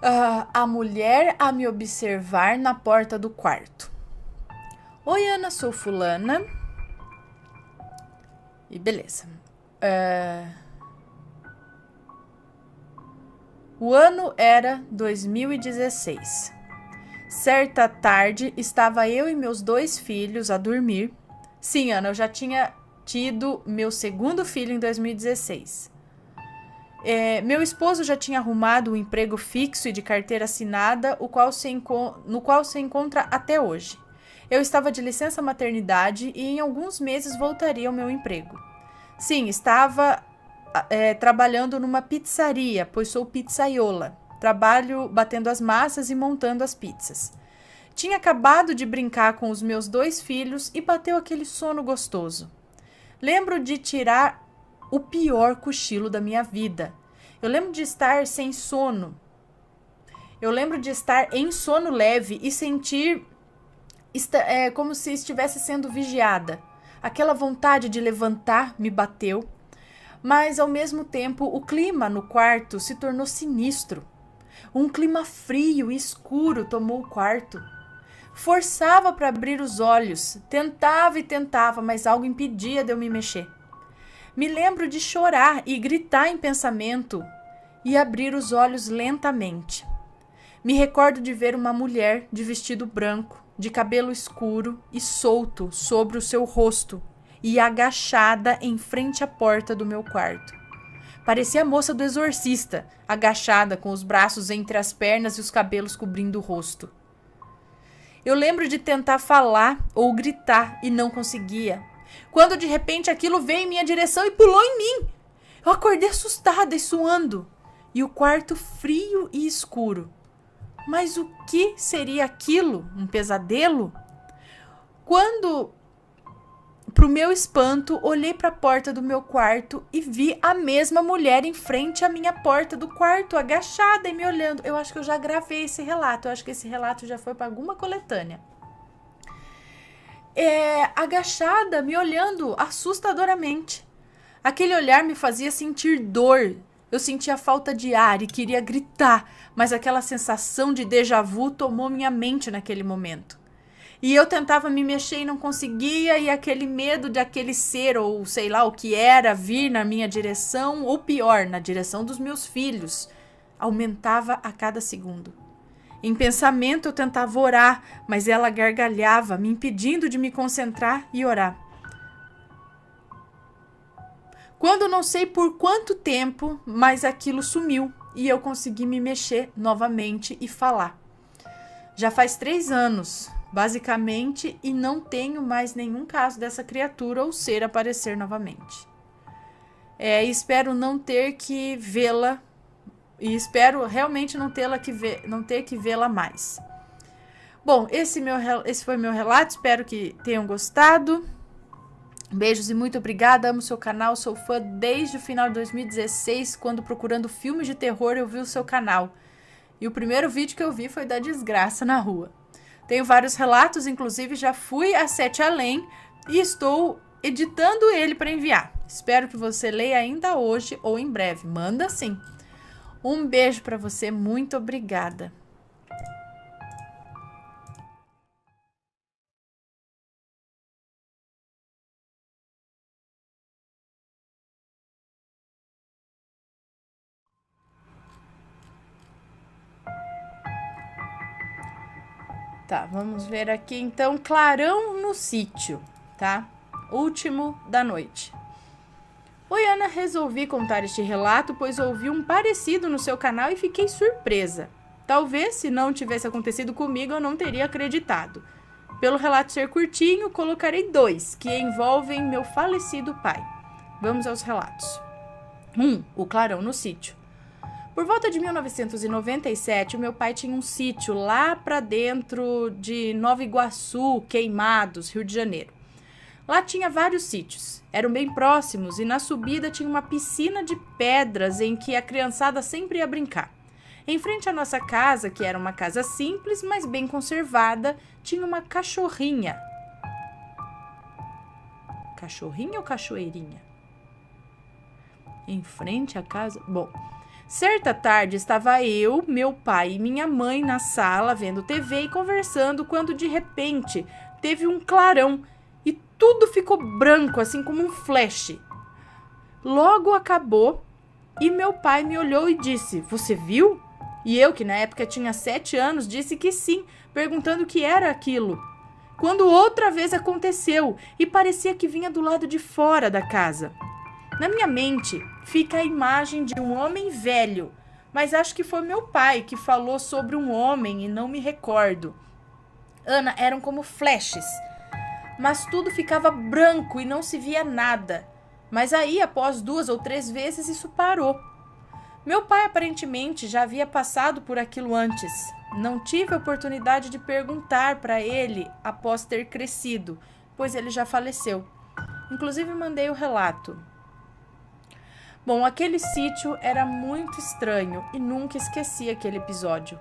A mulher a me observar na porta do quarto. Oi, Ana, sou fulana. E beleza. O ano era 2016. Certa tarde, estava eu e meus 2 filhos a dormir. Sim, Ana, eu já tinha tido meu segundo filho em 2016. Meu esposo já tinha arrumado um emprego fixo e de carteira assinada, no qual se encontra até hoje. Eu estava de licença maternidade e em alguns meses voltaria ao meu emprego. Sim, estava trabalhando numa pizzaria, pois sou pizzaiola. Trabalho batendo as massas e montando as pizzas. Tinha acabado de brincar com os meus 2 filhos e bateu aquele sono gostoso. Lembro de tirar o pior cochilo da minha vida. Eu lembro de estar sem sono. Eu lembro de estar em sono leve e sentir como se estivesse sendo vigiada. Aquela vontade de levantar me bateu, mas ao mesmo tempo o clima no quarto se tornou sinistro. Um clima frio e escuro tomou o quarto. Forçava para abrir os olhos, tentava e tentava, mas algo impedia de eu me mexer. Me lembro de chorar e gritar em pensamento e abrir os olhos lentamente. Me recordo de ver uma mulher de vestido branco, de cabelo escuro e solto sobre o seu rosto e agachada em frente à porta do meu quarto. Parecia a moça do exorcista, agachada com os braços entre as pernas e os cabelos cobrindo o rosto. Eu lembro de tentar falar ou gritar e não conseguia. Quando de repente aquilo veio em minha direção e pulou em mim. Eu acordei assustada e suando. E o quarto frio e escuro. Mas o que seria aquilo? Um pesadelo? Quando, pro meu espanto, olhei para a porta do meu quarto e vi a mesma mulher em frente à minha porta do quarto, agachada e me olhando. Eu acho que eu já gravei esse relato. Eu acho que esse relato já foi para alguma coletânea. Agachada, me olhando assustadoramente. Aquele olhar me fazia sentir dor. Eu sentia falta de ar e queria gritar, mas aquela sensação de déjà vu tomou minha mente naquele momento. E eu tentava me mexer e não conseguia, e aquele medo de aquele ser, ou sei lá o que era, vir na minha direção, ou pior, na direção dos meus filhos, aumentava a cada segundo. Em pensamento eu tentava orar, mas ela gargalhava, me impedindo de me concentrar e orar. Quando não sei por quanto tempo, mas aquilo sumiu e eu consegui me mexer novamente e falar. Já faz 3 anos, basicamente, e não tenho mais nenhum caso dessa criatura ou ser aparecer novamente. Espero não ter que vê-la. E espero realmente não ter que vê-la mais. Bom, esse foi meu relato. Espero que tenham gostado. Beijos e muito obrigada. Amo seu canal. Sou fã desde o final de 2016, quando procurando filmes de terror eu vi o seu canal. E o primeiro vídeo que eu vi foi da desgraça na rua. Tenho vários relatos, inclusive já fui a 7 Além e estou editando ele para enviar. Espero que você leia ainda hoje ou em breve. Manda sim. Um beijo para você, muito obrigada. Tá, vamos ver aqui então. Clarão no sítio, tá? Último da noite. Oi, Ana, resolvi contar este relato, pois ouvi um parecido no seu canal e fiquei surpresa. Talvez, se não tivesse acontecido comigo, eu não teria acreditado. Pelo relato ser curtinho, colocarei 2, que envolvem meu falecido pai. Vamos aos relatos. 1. O clarão no sítio. Por volta de 1997, o meu pai tinha um sítio lá para dentro de Nova Iguaçu, Queimados, Rio de Janeiro. Lá tinha vários sítios, eram bem próximos e na subida tinha uma piscina de pedras em que a criançada sempre ia brincar. Em frente à nossa casa, que era uma casa simples, mas bem conservada, tinha uma cachorrinha. Cachorrinha ou cachoeirinha? Em frente à casa... Bom, Certa tarde estava eu, meu pai e minha mãe na sala vendo TV e conversando quando de repente teve um clarão e tudo ficou branco, assim como um flash. Logo acabou e meu pai me olhou e disse: "Você viu?" E eu, que na época tinha 7 anos, disse que sim, perguntando o que era aquilo. Quando outra vez aconteceu e parecia que vinha do lado de fora da casa. Na minha mente fica a imagem de um homem velho, mas acho que foi meu pai que falou sobre um homem e não me recordo. Ana, eram como flashes, mas tudo ficava branco e não se via nada. Mas aí, após 2 ou 3 vezes, isso parou. Meu pai aparentemente já havia passado por aquilo antes. Não tive a oportunidade de perguntar para ele após ter crescido, pois ele já faleceu. Inclusive mandei o relato. Bom, aquele sítio era muito estranho e nunca esqueci aquele episódio.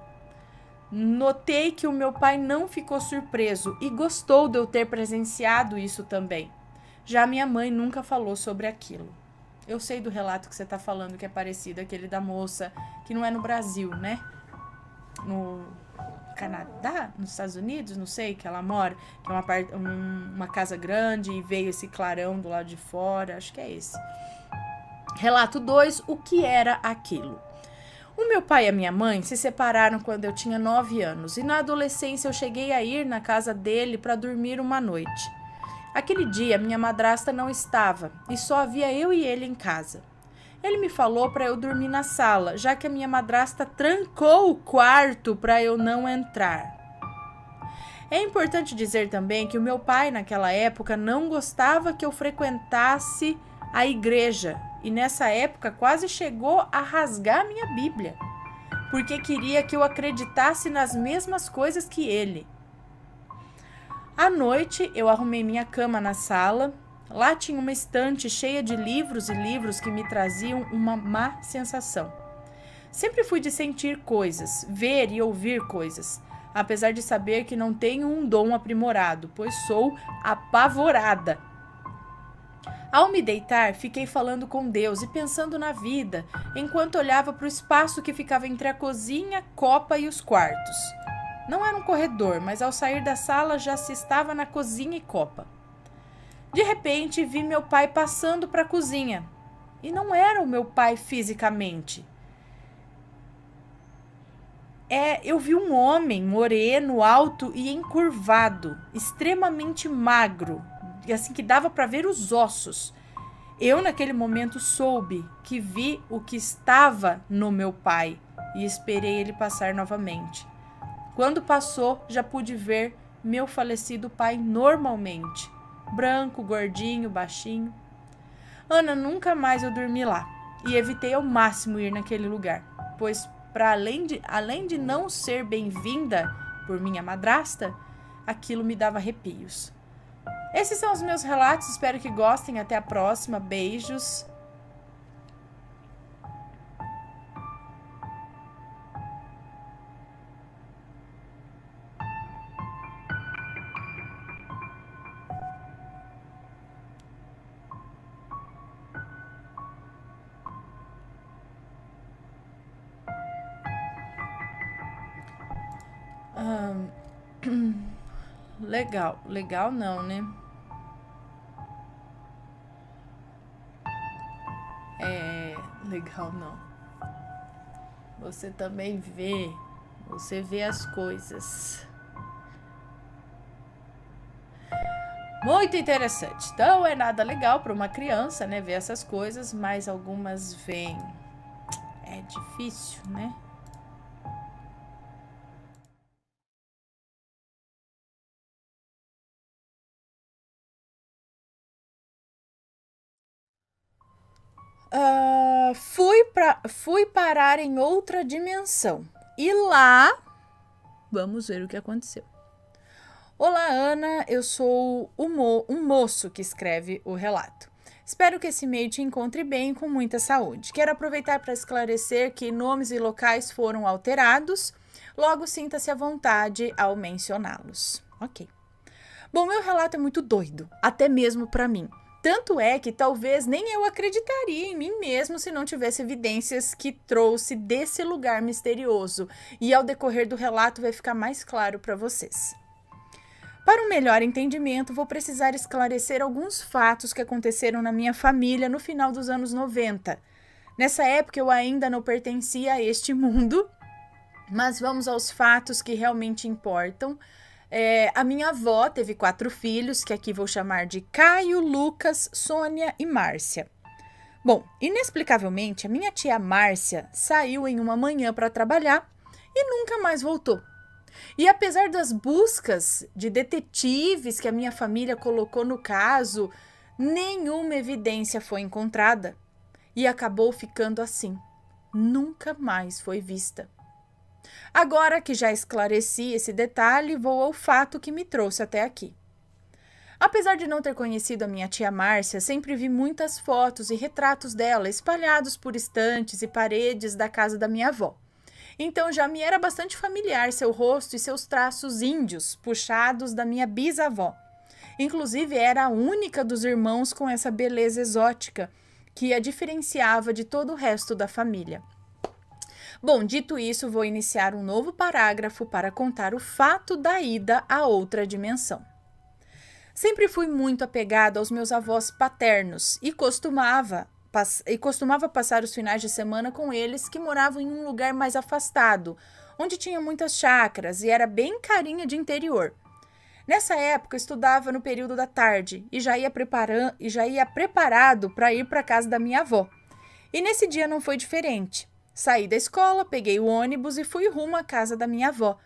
Notei que o meu pai não ficou surpreso e gostou de eu ter presenciado isso também. Já minha mãe nunca falou sobre aquilo. Eu sei do relato que você está falando, que é parecido aquele da moça, que não é no Brasil, né? No Canadá, nos Estados Unidos, não sei, que ela mora, que é uma casa grande e veio esse clarão do lado de fora, acho que é esse. Relato 2, o que era aquilo? O meu pai e a minha mãe se separaram quando eu tinha 9 anos e na adolescência eu cheguei a ir na casa dele para dormir uma noite. Aquele dia minha madrasta não estava e só havia eu e ele em casa. Ele me falou para eu dormir na sala, já que a minha madrasta trancou o quarto para eu não entrar. É importante dizer também que o meu pai naquela época não gostava que eu frequentasse a igreja e nessa época quase chegou a rasgar minha Bíblia, porque queria que eu acreditasse nas mesmas coisas que ele. À noite, eu arrumei minha cama na sala. Lá tinha uma estante cheia de livros e livros que me traziam uma má sensação. Sempre fui de sentir coisas, ver e ouvir coisas, apesar de saber que não tenho um dom aprimorado, pois sou apavorada. Ao me deitar, fiquei falando com Deus e pensando na vida, enquanto olhava para o espaço que ficava entre a cozinha, copa e os quartos. Não era um corredor, mas ao sair da sala já se estava na cozinha e copa. De repente, vi meu pai passando para a cozinha. E não era o meu pai fisicamente. Eu vi um homem moreno, alto e encurvado, extremamente magro, assim que dava para ver os ossos. Eu, naquele momento, soube que vi o que estava no meu pai e esperei ele passar novamente. Quando passou, já pude ver meu falecido pai normalmente. Branco, gordinho, baixinho. Ana, nunca mais eu dormi lá e evitei ao máximo ir naquele lugar, pois além de não ser bem-vinda por minha madrasta, aquilo me dava arrepios. Esses são os meus relatos, espero que gostem. Até a próxima, beijos. Legal não, né? Legal não. Você também você vê as coisas. Muito interessante. Então é nada legal para uma criança, né, ver essas coisas, mas algumas vêm. É difícil, né? Fui parar em outra dimensão. E lá, vamos ver o que aconteceu. Olá, Ana, eu sou um moço que escreve o relato. Espero que esse e-mail te encontre bem e com muita saúde. Quero aproveitar para esclarecer que nomes e locais foram alterados, logo sinta-se à vontade ao mencioná-los. Ok. Bom, meu relato é muito doido, até mesmo para mim. Tanto é que talvez nem eu acreditaria em mim mesmo se não tivesse evidências que trouxe desse lugar misterioso. E ao decorrer do relato vai ficar mais claro para vocês. Para um melhor entendimento, vou precisar esclarecer alguns fatos que aconteceram na minha família no final dos anos 90. Nessa época eu ainda não pertencia a este mundo, mas vamos aos fatos que realmente importam. A minha avó teve 4 filhos, que aqui vou chamar de Caio, Lucas, Sônia e Márcia. Bom, inexplicavelmente, a minha tia Márcia saiu em uma manhã para trabalhar e nunca mais voltou. E apesar das buscas de detetives que a minha família colocou no caso, nenhuma evidência foi encontrada e acabou ficando assim. Nunca mais foi vista. Agora que já esclareci esse detalhe, vou ao fato que me trouxe até aqui. Apesar de não ter conhecido a minha tia Márcia, sempre vi muitas fotos e retratos dela espalhados por estantes e paredes da casa da minha avó. Então já me era bastante familiar seu rosto e seus traços índios, puxados da minha bisavó. Inclusive era a única dos irmãos com essa beleza exótica, que a diferenciava de todo o resto da família. Bom, dito isso, vou iniciar um novo parágrafo para contar o fato da ida a outra dimensão. Sempre fui muito apegado aos meus avós paternos e costumava passar os finais de semana com eles, que moravam em um lugar mais afastado, onde tinha muitas chácaras e era bem carinha de interior. Nessa época, eu estudava no período da tarde e já ia preparado para ir para a casa da minha avó. E nesse dia não foi diferente. Saí da escola, peguei o ônibus e fui rumo à casa da minha avó.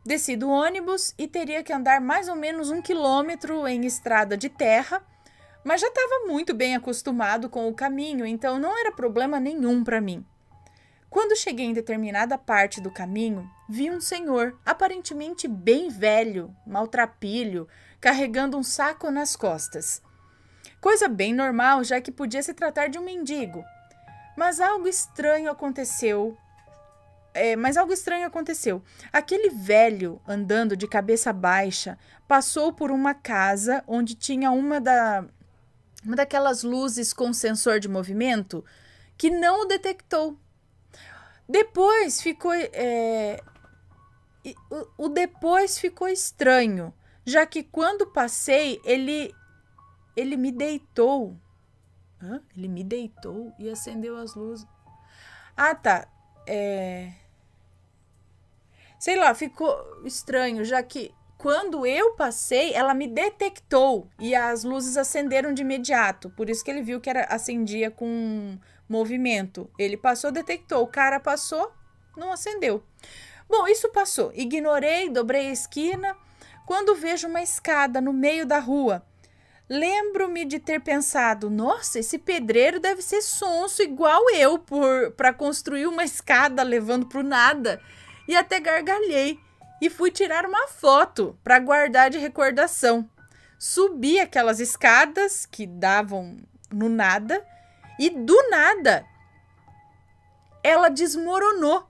Desci do ônibus e teria que andar mais ou menos 1 quilômetro em estrada de terra, mas já estava muito bem acostumado com o caminho, então não era problema nenhum para mim. Quando cheguei em determinada parte do caminho, vi um senhor, aparentemente bem velho, maltrapilho, carregando um saco nas costas. Coisa bem normal, já que podia se tratar de um mendigo. Mas algo estranho aconteceu. Aquele velho, andando de cabeça baixa, passou por uma casa onde tinha uma daquelas luzes com sensor de movimento que não o detectou. Depois ficou estranho, já que quando passei, ele me deitou. Ele me deitou e acendeu as luzes. Ah, tá. Sei lá, ficou estranho, já que quando eu passei, ela me detectou e as luzes acenderam de imediato. Por isso que ele viu que acendia com movimento. Ele passou, detectou. O cara passou, não acendeu. Bom, isso passou. Ignorei, dobrei a esquina. Quando vejo uma escada no meio da rua, lembro-me de ter pensado, nossa, esse pedreiro deve ser sonso igual eu para construir uma escada levando para o nada. E até gargalhei e fui tirar uma foto para guardar de recordação. Subi aquelas escadas que davam no nada e do nada ela desmoronou.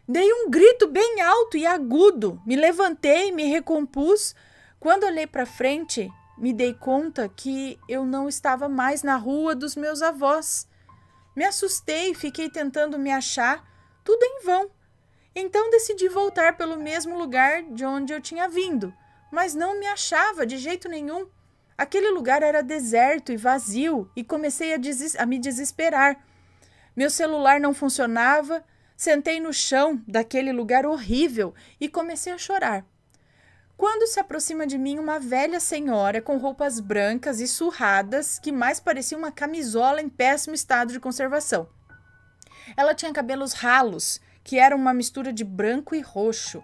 Dei um grito bem alto e agudo, me levantei, me recompus. Quando olhei para frente, me dei conta que eu não estava mais na rua dos meus avós. Me assustei e fiquei tentando me achar, tudo em vão. Então decidi voltar pelo mesmo lugar de onde eu tinha vindo, mas não me achava de jeito nenhum. Aquele lugar era deserto e vazio e comecei a me desesperar. Meu celular não funcionava, sentei no chão daquele lugar horrível e comecei a chorar. Quando se aproxima de mim uma velha senhora com roupas brancas e surradas, que mais parecia uma camisola em péssimo estado de conservação. Ela tinha cabelos ralos, que eram uma mistura de branco e roxo.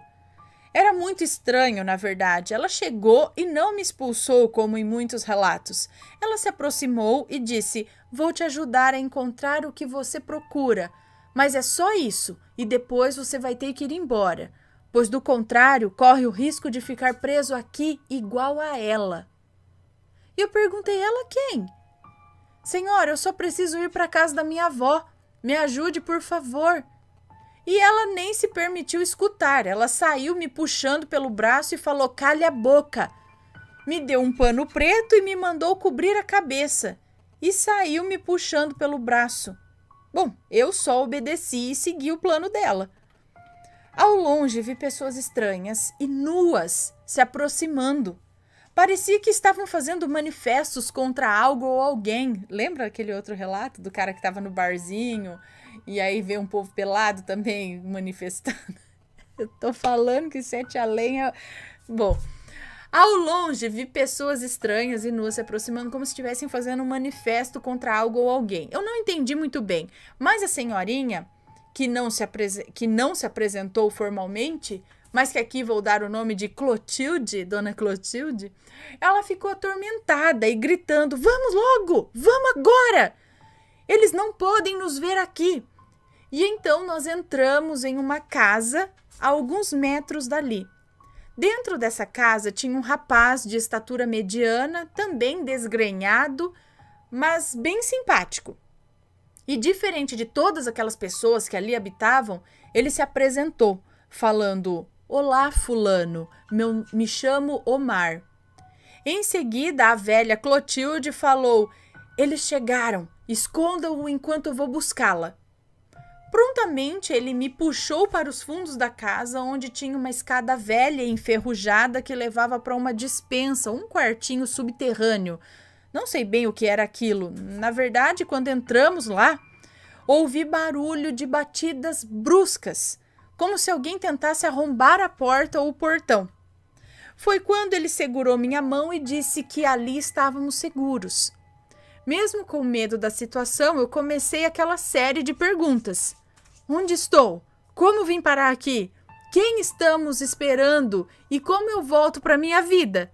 Era muito estranho, na verdade. Ela chegou e não me expulsou, como em muitos relatos. Ela se aproximou e disse: "Vou te ajudar a encontrar o que você procura, mas é só isso, e depois você vai ter que ir embora, pois do contrário, corre o risco de ficar preso aqui igual a ela." E eu perguntei: "Ela quem?" "Senhora, eu só preciso ir para a casa da minha avó. Me ajude, por favor." E ela nem se permitiu escutar. Ela saiu me puxando pelo braço e falou: "Calha a boca." me deu um pano preto e me mandou cobrir a cabeça e saiu me puxando pelo braço. Bom, eu só obedeci e segui o plano dela. Ao longe vi pessoas estranhas e nuas se aproximando. Parecia que estavam fazendo manifestos contra algo ou alguém. Lembra aquele outro relato do cara que estava no barzinho e aí vê um povo pelado também manifestando? Eu tô falando que sete além é... Bom, ao longe vi pessoas estranhas e nuas se aproximando como se estivessem fazendo um manifesto contra algo ou alguém. Eu não entendi muito bem, mas a senhorinha, que não se apresentou formalmente, mas que aqui vou dar o nome de Clotilde, Dona Clotilde, ela ficou atormentada e gritando: vamos logo, vamos agora! Eles não podem nos ver aqui. E então nós entramos em uma casa a alguns metros dali. Dentro dessa casa tinha um rapaz de estatura mediana, também desgrenhado, mas bem simpático. E diferente de todas aquelas pessoas que ali habitavam, ele se apresentou, falando: olá, fulano, me chamo Omar. Em seguida, a velha Clotilde falou: eles chegaram, escondam-o enquanto eu vou buscá-la. Prontamente, ele me puxou para os fundos da casa, onde tinha uma escada velha e enferrujada que levava para uma despensa, um quartinho subterrâneo. Não sei bem o que era aquilo. Na verdade, quando entramos lá, ouvi barulho de batidas bruscas, como se alguém tentasse arrombar a porta ou o portão. Foi quando ele segurou minha mão e disse que ali estávamos seguros. Mesmo com medo da situação, eu comecei aquela série de perguntas. Onde estou? Como vim parar aqui? Quem estamos esperando? E como eu volto para minha vida?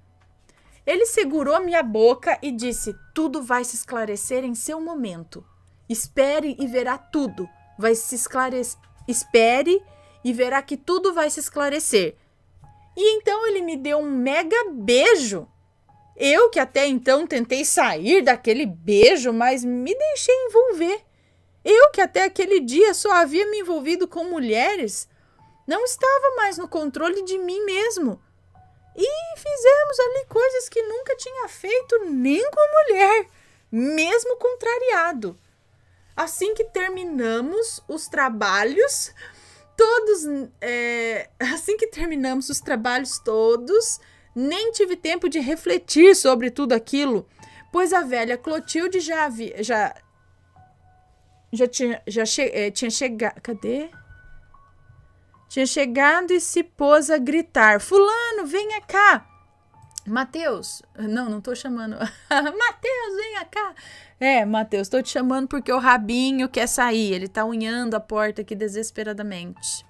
Ele segurou minha boca e disse: tudo vai se esclarecer em seu momento. Espere e verá tudo. Vai se esclarecer. Espere e verá que tudo vai se esclarecer. E então ele me deu um mega beijo. Eu que até então tentei sair daquele beijo, mas me deixei envolver. Eu que até aquele dia só havia me envolvido com mulheres, não estava mais no controle de mim mesmo. E fizemos ali coisas que nunca tinha feito nem com mulher, mesmo contrariado. Assim que terminamos os trabalhos todos, nem tive tempo de refletir sobre tudo aquilo, pois a velha Clotilde tinha chegado. Cadê? Tinha chegado e se pôs a gritar: fulano, venha cá! Mateus, não tô chamando. Mateus, venha cá! Mateus, tô te chamando porque o Rabinho quer sair. Ele tá unhando a porta aqui desesperadamente.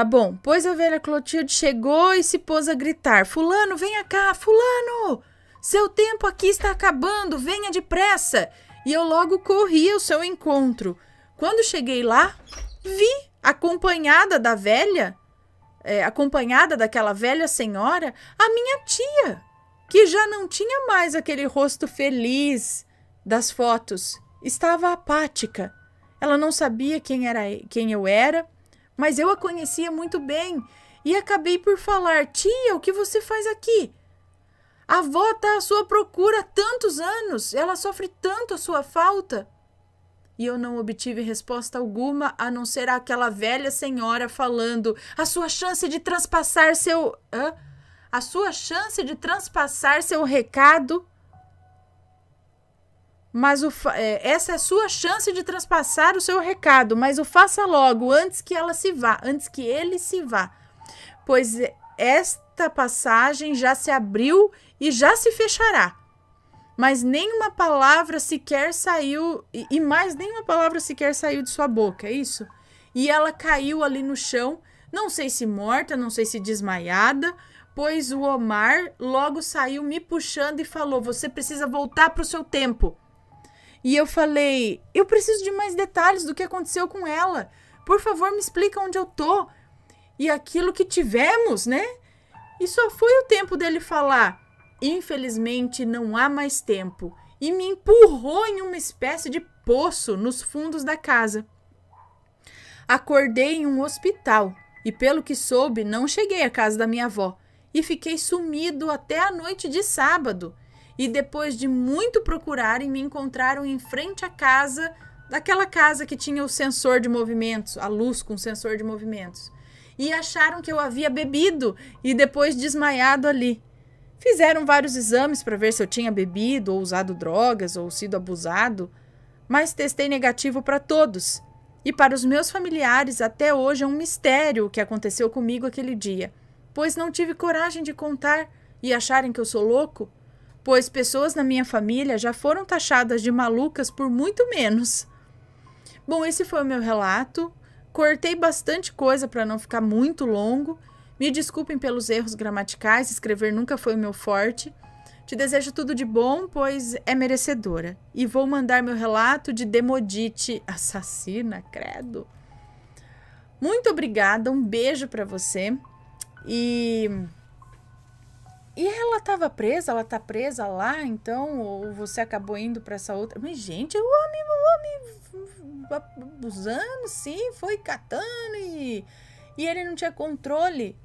Bom, pois a velha Clotilde chegou e se pôs a gritar: fulano, venha cá, fulano! Seu tempo aqui está acabando, venha depressa! E eu logo corri ao seu encontro. Quando cheguei lá, vi, acompanhada daquela velha senhora, a minha tia, que já não tinha mais aquele rosto feliz das fotos. Estava apática. Ela não sabia quem eu era, mas eu a conhecia muito bem e acabei por falar: tia, o que você faz aqui? A avó está à sua procura há tantos anos, ela sofre tanto a sua falta. E eu não obtive resposta alguma, a não ser aquela velha senhora falando: a sua chance de transpassar seu... A sua chance de transpassar seu recado... essa é a sua chance de transpassar o seu recado, mas o faça logo, antes que ele se vá. Pois esta passagem já se abriu e já se fechará. Mas nenhuma palavra sequer saiu, mais nenhuma palavra sequer saiu de sua boca, é isso? E ela caiu ali no chão, não sei se morta, não sei se desmaiada, pois o Omar logo saiu me puxando e falou: você precisa voltar para o seu tempo. E eu falei: eu preciso de mais detalhes do que aconteceu com ela. Por favor, me explica onde eu tô. E aquilo que tivemos, né? E só foi o tempo dele falar: infelizmente não há mais tempo. E me empurrou em uma espécie de poço nos fundos da casa. Acordei em um hospital e, pelo que soube, não cheguei à casa da minha avó. e fiquei sumido até a noite de sábado. E depois de muito procurarem, me encontraram em frente à casa, daquela casa que tinha o sensor de movimentos, a luz com sensor de movimentos. E acharam que eu havia bebido e depois desmaiado ali. Fizeram vários exames para ver se eu tinha bebido ou usado drogas ou sido abusado, mas testei negativo para todos. E para os meus familiares, até hoje é um mistério o que aconteceu comigo aquele dia, pois não tive coragem de contar e acharem que eu sou louco, pois pessoas na minha família já foram taxadas de malucas por muito menos. Bom, esse foi o meu relato. Cortei bastante coisa para não ficar muito longo. Me desculpem pelos erros gramaticais, escrever nunca foi o meu forte. Te desejo tudo de bom, pois é merecedora. E vou mandar meu relato de Demodite, assassina, credo. Muito obrigada, um beijo para você. E ela estava presa, ela tá presa lá, então, ou você acabou indo para essa outra. Mas, gente, o homem abusando, sim, foi catando e ele não tinha controle.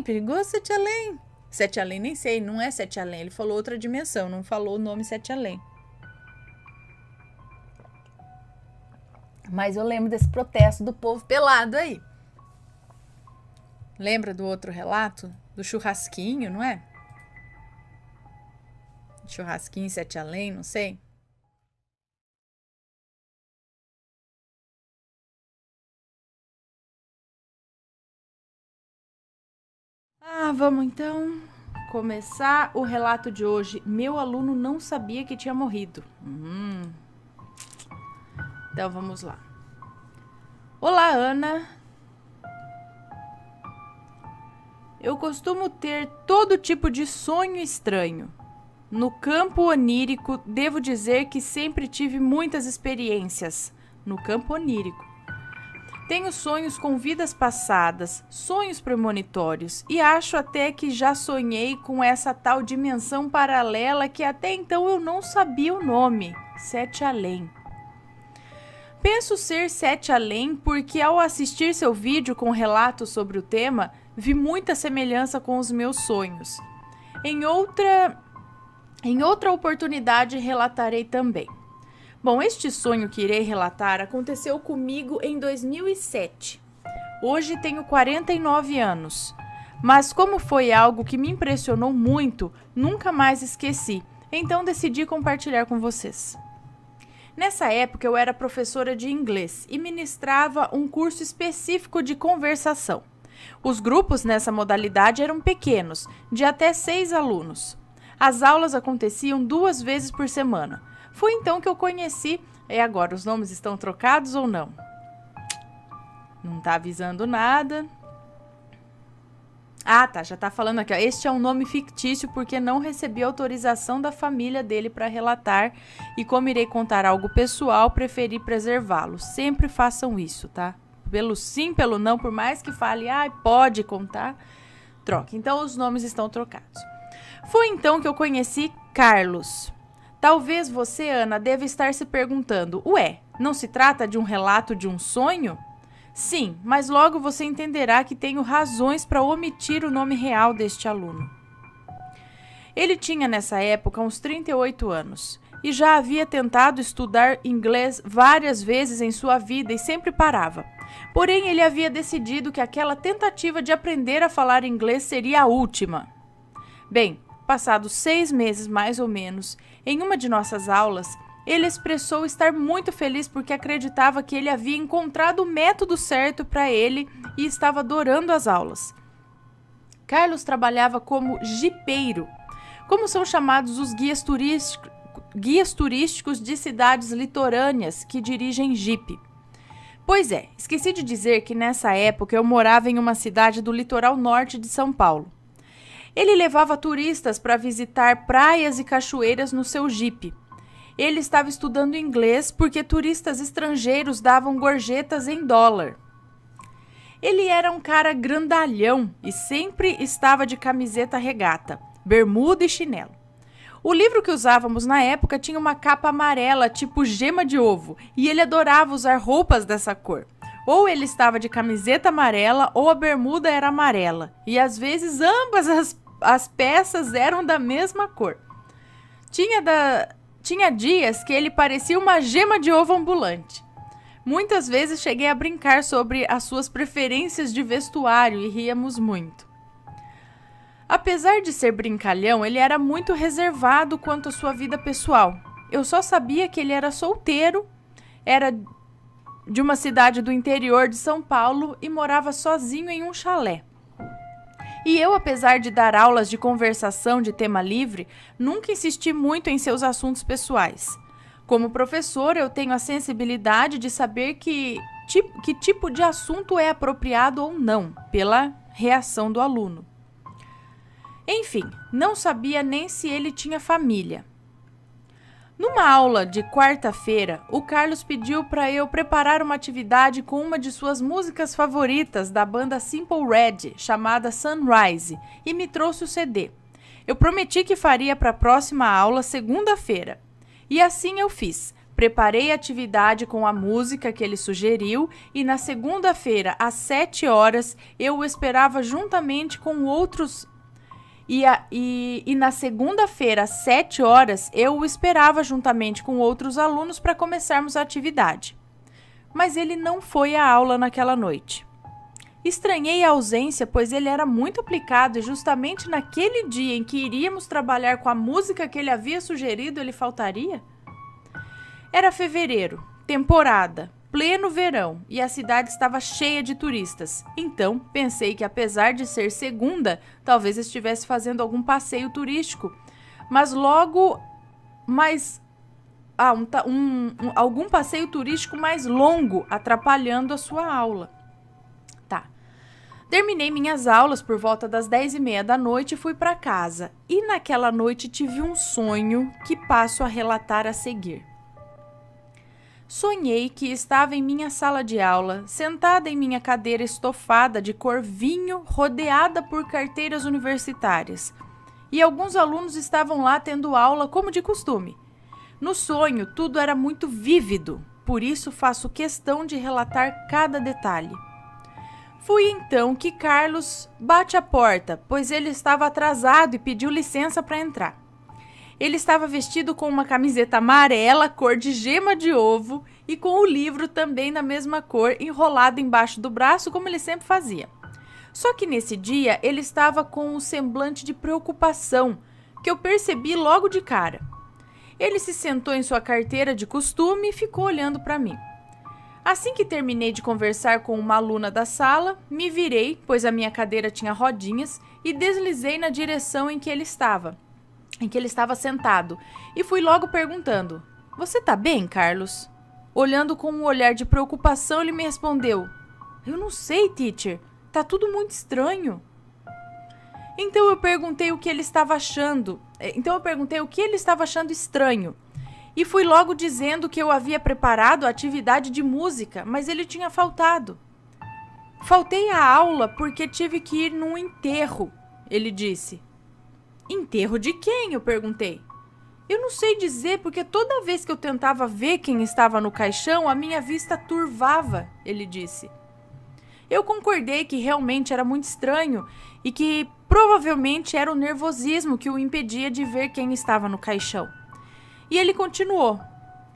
Perigoso Sete Além. Sete Além, nem sei, não é Sete Além, ele falou outra dimensão, não falou o nome Sete Além. Mas eu lembro desse protesto do povo pelado aí. Lembra do outro relato? Do churrasquinho, não é? Churrasquinho Sete Além, não sei. Vamos então começar o relato de hoje. Meu aluno não sabia que tinha morrido. Então vamos lá. Olá, Ana. Eu costumo ter todo tipo de sonho estranho. No campo onírico, devo dizer que sempre tive muitas experiências. No campo onírico. Tenho sonhos com vidas passadas, sonhos premonitórios, e acho até que já sonhei com essa tal dimensão paralela que até então eu não sabia o nome, Sete Além. Penso ser Sete Além porque ao assistir seu vídeo com relatos sobre o tema, vi muita semelhança com os meus sonhos. Em outra oportunidade relatarei também. Bom, este sonho que irei relatar aconteceu comigo em 2007. Hoje tenho 49 anos, mas como foi algo que me impressionou muito, nunca mais esqueci, então decidi compartilhar com vocês. Nessa época eu era professora de inglês e ministrava um curso específico de conversação. Os grupos nessa modalidade eram pequenos, de até 6 alunos. As aulas aconteciam 2 vezes por semana. Foi então que eu conheci... E agora, os nomes estão trocados ou não? Não tá avisando nada. Tá, já tá falando aqui, ó. Este é um nome fictício porque não recebi autorização da família dele para relatar e como irei contar algo pessoal, preferi preservá-lo. Sempre façam isso, tá? Pelo sim, pelo não, por mais que fale, pode contar, troque. Então, os nomes estão trocados. Foi então que eu conheci Carlos. Talvez você, Ana, deva estar se perguntando, não se trata de um relato de um sonho? Sim, mas logo você entenderá que tenho razões para omitir o nome real deste aluno. Ele tinha nessa época uns 38 anos e já havia tentado estudar inglês várias vezes em sua vida e sempre parava. Porém, ele havia decidido que aquela tentativa de aprender a falar inglês seria a última. Bem, passados 6 meses mais ou menos, em uma de nossas aulas, ele expressou estar muito feliz porque acreditava que ele havia encontrado o método certo para ele e estava adorando as aulas. Carlos trabalhava como jipeiro, como são chamados os guias turísticos de cidades litorâneas que dirigem jipe. Pois é, esqueci de dizer que nessa época eu morava em uma cidade do litoral norte de São Paulo. Ele levava turistas para visitar praias e cachoeiras no seu jipe. Ele estava estudando inglês porque turistas estrangeiros davam gorjetas em dólar. Ele era um cara grandalhão e sempre estava de camiseta regata, bermuda e chinelo. O livro que usávamos na época tinha uma capa amarela tipo gema de ovo e ele adorava usar roupas dessa cor. Ou ele estava de camiseta amarela ou a bermuda era amarela. E às vezes ambas as peças eram da mesma cor. Tinha dias que ele parecia uma gema de ovo ambulante. Muitas vezes cheguei a brincar sobre as suas preferências de vestuário e ríamos muito. Apesar de ser brincalhão, ele era muito reservado quanto à sua vida pessoal. Eu só sabia que ele era solteiro, era de uma cidade do interior de São Paulo e morava sozinho em um chalé. E eu, apesar de dar aulas de conversação de tema livre, nunca insisti muito em seus assuntos pessoais. Como professor, eu tenho a sensibilidade de saber que tipo de assunto é apropriado ou não, pela reação do aluno. Enfim, não sabia nem se ele tinha família. Numa aula de quarta-feira, o Carlos pediu para eu preparar uma atividade com uma de suas músicas favoritas da banda Simple Red, chamada Sunrise, e me trouxe o CD. Eu prometi que faria para a próxima aula, segunda-feira. E assim eu fiz. Preparei a atividade com a música que ele sugeriu e na segunda-feira, às 7 horas, eu o esperava juntamente com outros... E na segunda-feira, às 7 horas, eu o esperava juntamente com outros alunos para começarmos a atividade. Mas ele não foi à aula naquela noite. Estranhei a ausência, pois ele era muito aplicado e justamente naquele dia em que iríamos trabalhar com a música que ele havia sugerido, ele faltaria? Era fevereiro, temporada, pleno verão, e a cidade estava cheia de turistas. Então, pensei que apesar de ser segunda, talvez estivesse fazendo algum passeio turístico, mas algum passeio turístico mais longo, atrapalhando a sua aula. Terminei minhas aulas por volta das 10h30 da noite e fui para casa. E naquela noite tive um sonho que passo a relatar a seguir. Sonhei que estava em minha sala de aula, sentada em minha cadeira estofada de cor vinho, rodeada por carteiras universitárias. E alguns alunos estavam lá tendo aula como de costume. No sonho, tudo era muito vívido, por isso faço questão de relatar cada detalhe. Fui então que Carlos bate a porta, pois ele estava atrasado e pediu licença para entrar. Ele estava vestido com uma camiseta amarela, cor de gema de ovo, e com o livro também na mesma cor, enrolado embaixo do braço, como ele sempre fazia. Só que nesse dia ele estava com um semblante de preocupação, que eu percebi logo de cara. Ele se sentou em sua carteira de costume e ficou olhando para mim. Assim que terminei de conversar com uma aluna da sala, me virei, pois a minha cadeira tinha rodinhas, e deslizei na direção em que ele estava sentado, e fui logo perguntando: "Você tá bem, Carlos?" Olhando com um olhar de preocupação, ele me respondeu: "Eu não sei, teacher, tá tudo muito estranho." Então eu perguntei o que ele estava achando estranho. E fui logo dizendo que eu havia preparado a atividade de música, mas ele tinha faltado. "Faltei à aula porque tive que ir num enterro", ele disse. "Enterro de quem?" eu perguntei. "Eu não sei dizer, porque toda vez que eu tentava ver quem estava no caixão, a minha vista turvava", ele disse. Eu concordei que realmente era muito estranho e que provavelmente era o nervosismo que o impedia de ver quem estava no caixão. E ele continuou: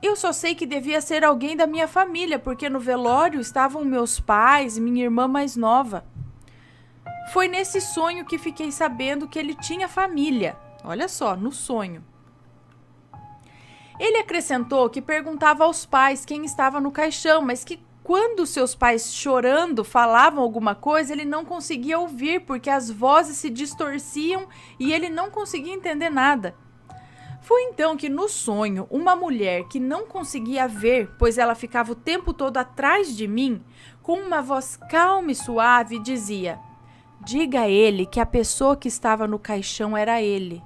"Eu só sei que devia ser alguém da minha família, porque no velório estavam meus pais e minha irmã mais nova." Foi nesse sonho que fiquei sabendo que ele tinha família. Olha só, no sonho. Ele acrescentou que perguntava aos pais quem estava no caixão, mas que quando seus pais chorando falavam alguma coisa, ele não conseguia ouvir porque as vozes se distorciam e ele não conseguia entender nada. Foi então que no sonho, uma mulher que não conseguia ver, pois ela ficava o tempo todo atrás de mim, com uma voz calma e suave, dizia: "Diga a ele que a pessoa que estava no caixão era ele."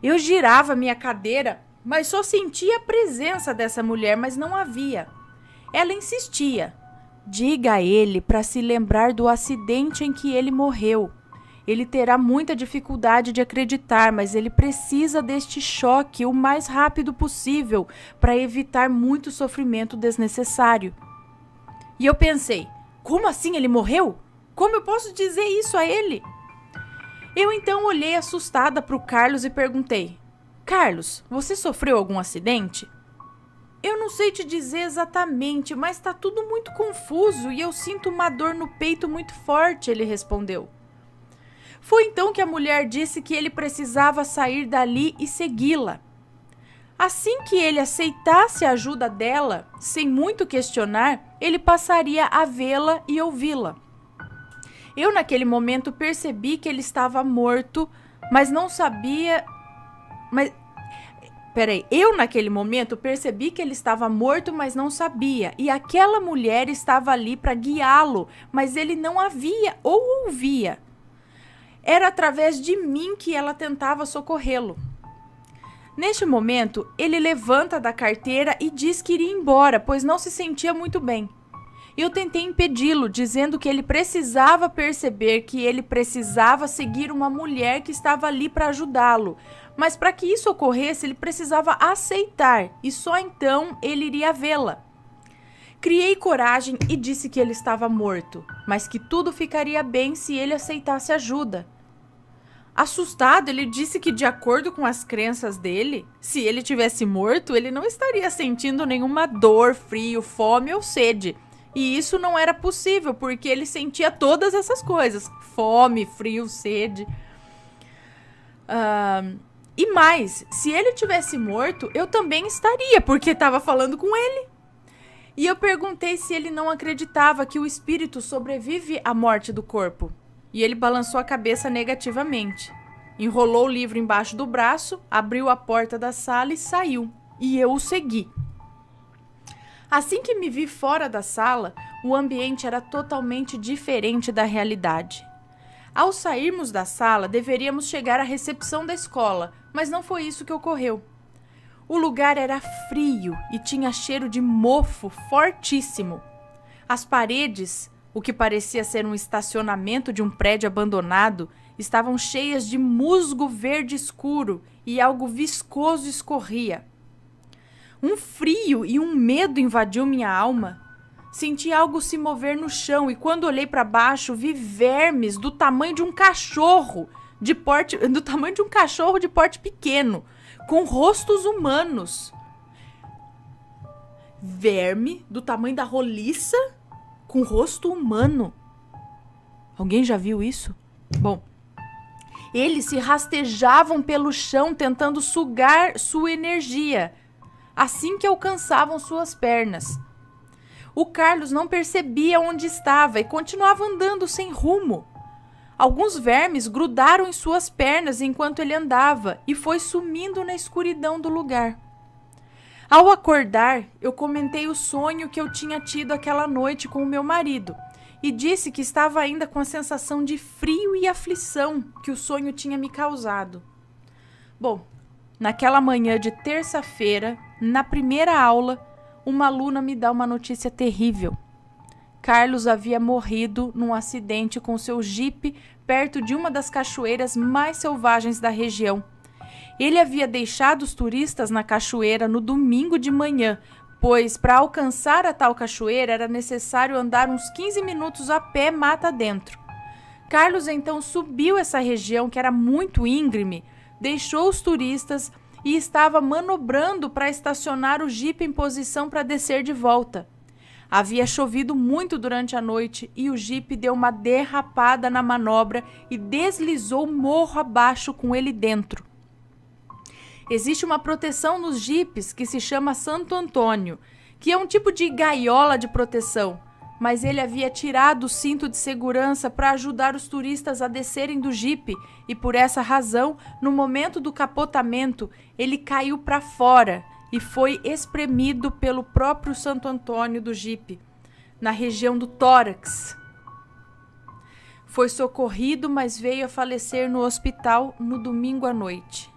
Eu girava minha cadeira, mas só sentia a presença dessa mulher, mas não a via. Ela insistia: "Diga a ele para se lembrar do acidente em que ele morreu. Ele terá muita dificuldade de acreditar, mas ele precisa deste choque o mais rápido possível para evitar muito sofrimento desnecessário." E eu pensei, como assim ele morreu? Como eu posso dizer isso a ele? Eu então olhei assustada para o Carlos e perguntei, Carlos, você sofreu algum acidente? Eu não sei te dizer exatamente, mas tá tudo muito confuso e eu sinto uma dor no peito muito forte, ele respondeu. Foi então que a mulher disse que ele precisava sair dali e segui-la. Assim que ele aceitasse a ajuda dela, sem muito questionar, ele passaria a vê-la e ouvi-la. Eu naquele momento percebi que ele estava morto, mas não sabia... Eu naquele momento percebi que ele estava morto, mas não sabia. E aquela mulher estava ali para guiá-lo, mas ele não a via ou ouvia. Era através de mim que ela tentava socorrê-lo. Neste momento, ele levanta da carteira e diz que iria embora, pois não se sentia muito bem. Eu tentei impedi-lo, dizendo que ele precisava perceber que ele precisava seguir uma mulher que estava ali para ajudá-lo. Mas para que isso ocorresse, ele precisava aceitar e só então ele iria vê-la. Criei coragem e disse que ele estava morto, mas que tudo ficaria bem se ele aceitasse ajuda. Assustado, ele disse que, de acordo com as crenças dele, se ele tivesse morto, ele não estaria sentindo nenhuma dor, frio, fome ou sede. E isso não era possível, porque ele sentia todas essas coisas. Fome, frio, sede. E mais, se ele tivesse morto, eu também estaria, porque estava falando com ele. E eu perguntei se ele não acreditava que o espírito sobrevive à morte do corpo. E ele balançou a cabeça negativamente. Enrolou o livro embaixo do braço, abriu a porta da sala e saiu. E eu o segui. Assim que me vi fora da sala, o ambiente era totalmente diferente da realidade. Ao sairmos da sala, deveríamos chegar à recepção da escola, mas não foi isso que ocorreu. O lugar era frio e tinha cheiro de mofo fortíssimo. As paredes, o que parecia ser um estacionamento de um prédio abandonado, estavam cheias de musgo verde escuro e algo viscoso escorria. Um frio e um medo invadiu minha alma. Senti algo se mover no chão e quando olhei para baixo vi vermes do tamanho de um cachorro de porte pequeno, com rostos humanos. Verme do tamanho da roliça com rosto humano. Alguém já viu isso? Bom, eles se rastejavam pelo chão tentando sugar sua energia, assim que alcançavam suas pernas. O Carlos não percebia onde estava e continuava andando sem rumo. Alguns vermes grudaram em suas pernas enquanto ele andava e foi sumindo na escuridão do lugar. Ao acordar, eu comentei o sonho que eu tinha tido aquela noite com o meu marido e disse que estava ainda com a sensação de frio e aflição que o sonho tinha me causado. Bom, naquela manhã de terça-feira, na primeira aula, uma aluna me dá uma notícia terrível. Carlos havia morrido num acidente com seu jipe perto de uma das cachoeiras mais selvagens da região. Ele havia deixado os turistas na cachoeira no domingo de manhã, pois para alcançar a tal cachoeira era necessário andar uns 15 minutos a pé mata dentro. Carlos então subiu essa região que era muito íngreme, deixou os turistas e estava manobrando para estacionar o jipe em posição para descer de volta. Havia chovido muito durante a noite e o jipe deu uma derrapada na manobra e deslizou morro abaixo com ele dentro. Existe uma proteção nos jipes que se chama Santo Antônio, que é um tipo de gaiola de proteção, mas ele havia tirado o cinto de segurança para ajudar os turistas a descerem do jipe e por essa razão, no momento do capotamento, ele caiu para fora e foi espremido pelo próprio Santo Antônio do jipe, na região do tórax. Foi socorrido, mas veio a falecer no hospital no domingo à noite.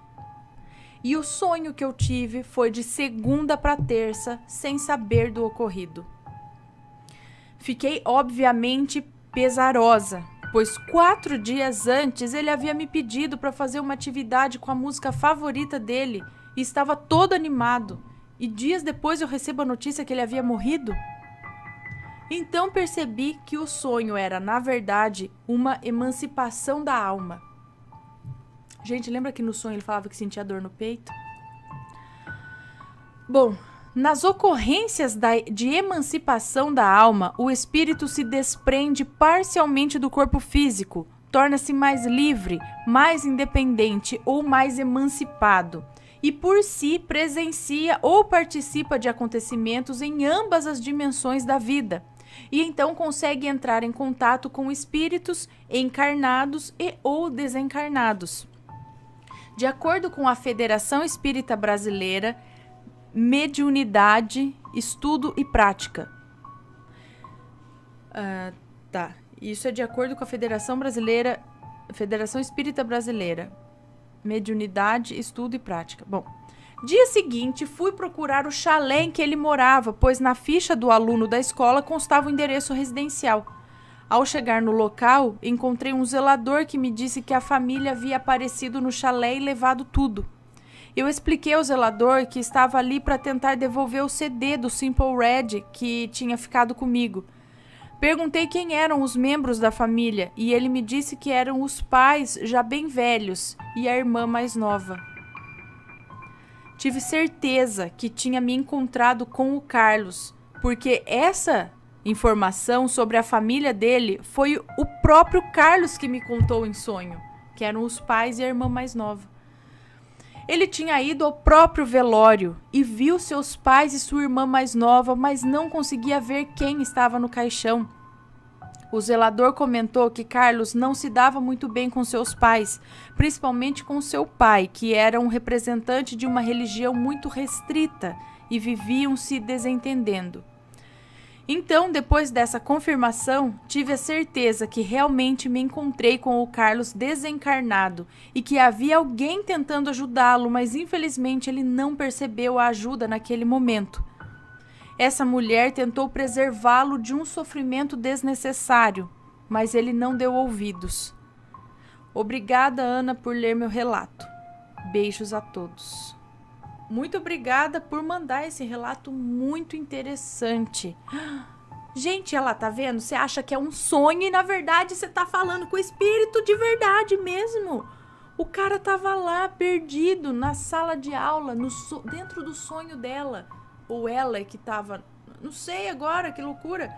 E o sonho que eu tive foi de segunda para terça, sem saber do ocorrido. Fiquei, obviamente, pesarosa, pois 4 dias antes ele havia me pedido para fazer uma atividade com a música favorita dele e estava todo animado. E dias depois eu recebo a notícia que ele havia morrido. Então percebi que o sonho era, na verdade, uma emancipação da alma. Gente, lembra que no sonho ele falava que sentia dor no peito? Bom, nas ocorrências de emancipação da alma, o espírito se desprende parcialmente do corpo físico, torna-se mais livre, mais independente ou mais emancipado, e por si presencia ou participa de acontecimentos em ambas as dimensões da vida, e então consegue entrar em contato com espíritos encarnados e ou desencarnados. De acordo com a Federação Espírita Brasileira, Mediunidade, Estudo e Prática. Isso é de acordo com a Federação Espírita Brasileira. Mediunidade, Estudo e Prática. Bom, dia seguinte fui procurar o chalé em que ele morava, pois na ficha do aluno da escola constava o endereço residencial. Ao chegar no local, encontrei um zelador que me disse que a família havia aparecido no chalé e levado tudo. Eu expliquei ao zelador que estava ali para tentar devolver o CD do Simple Red que tinha ficado comigo. Perguntei quem eram os membros da família e ele me disse que eram os pais já bem velhos e a irmã mais nova. Tive certeza que tinha me encontrado com o Carlos, porque essa informação sobre a família dele foi o próprio Carlos que me contou em sonho, que eram os pais e a irmã mais nova. Ele tinha ido ao próprio velório e viu seus pais e sua irmã mais nova, mas não conseguia ver quem estava no caixão. O zelador comentou que Carlos não se dava muito bem com seus pais, principalmente com seu pai, que era um representante de uma religião muito restrita e viviam se desentendendo. Então, depois dessa confirmação, tive a certeza que realmente me encontrei com o Carlos desencarnado e que havia alguém tentando ajudá-lo, mas infelizmente ele não percebeu a ajuda naquele momento. Essa mulher tentou preservá-lo de um sofrimento desnecessário, mas ele não deu ouvidos. Obrigada, Ana, por ler meu relato. Beijos a todos. Muito obrigada por mandar esse relato muito interessante. Gente, ela tá vendo? Você acha que é um sonho e na verdade você tá falando com o espírito de verdade mesmo. O cara tava lá perdido na sala de aula, dentro do sonho dela. Ou ela que tava, não sei agora, que loucura.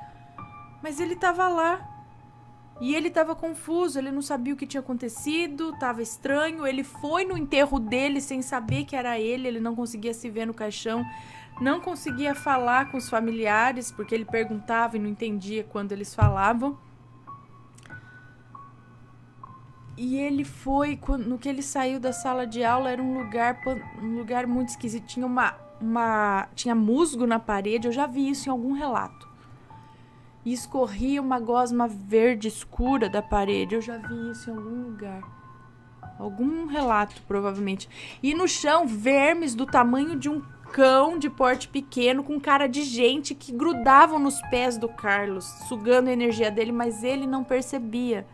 Mas ele tava lá. E ele estava confuso, ele não sabia o que tinha acontecido, estava estranho. Ele foi no enterro dele sem saber que era ele não conseguia se ver no caixão, não conseguia falar com os familiares, porque ele perguntava e não entendia quando eles falavam. E ele foi, no que ele saiu da sala de aula, era um lugar muito esquisito. Tinha musgo na parede, eu já vi isso em algum relato. E escorria uma gosma verde escura da parede. Eu já vi isso em algum lugar. Algum relato, provavelmente. E no chão, vermes do tamanho de um cão de porte pequeno, com cara de gente, que grudavam nos pés do Carlos, sugando a energia dele, mas ele não percebia.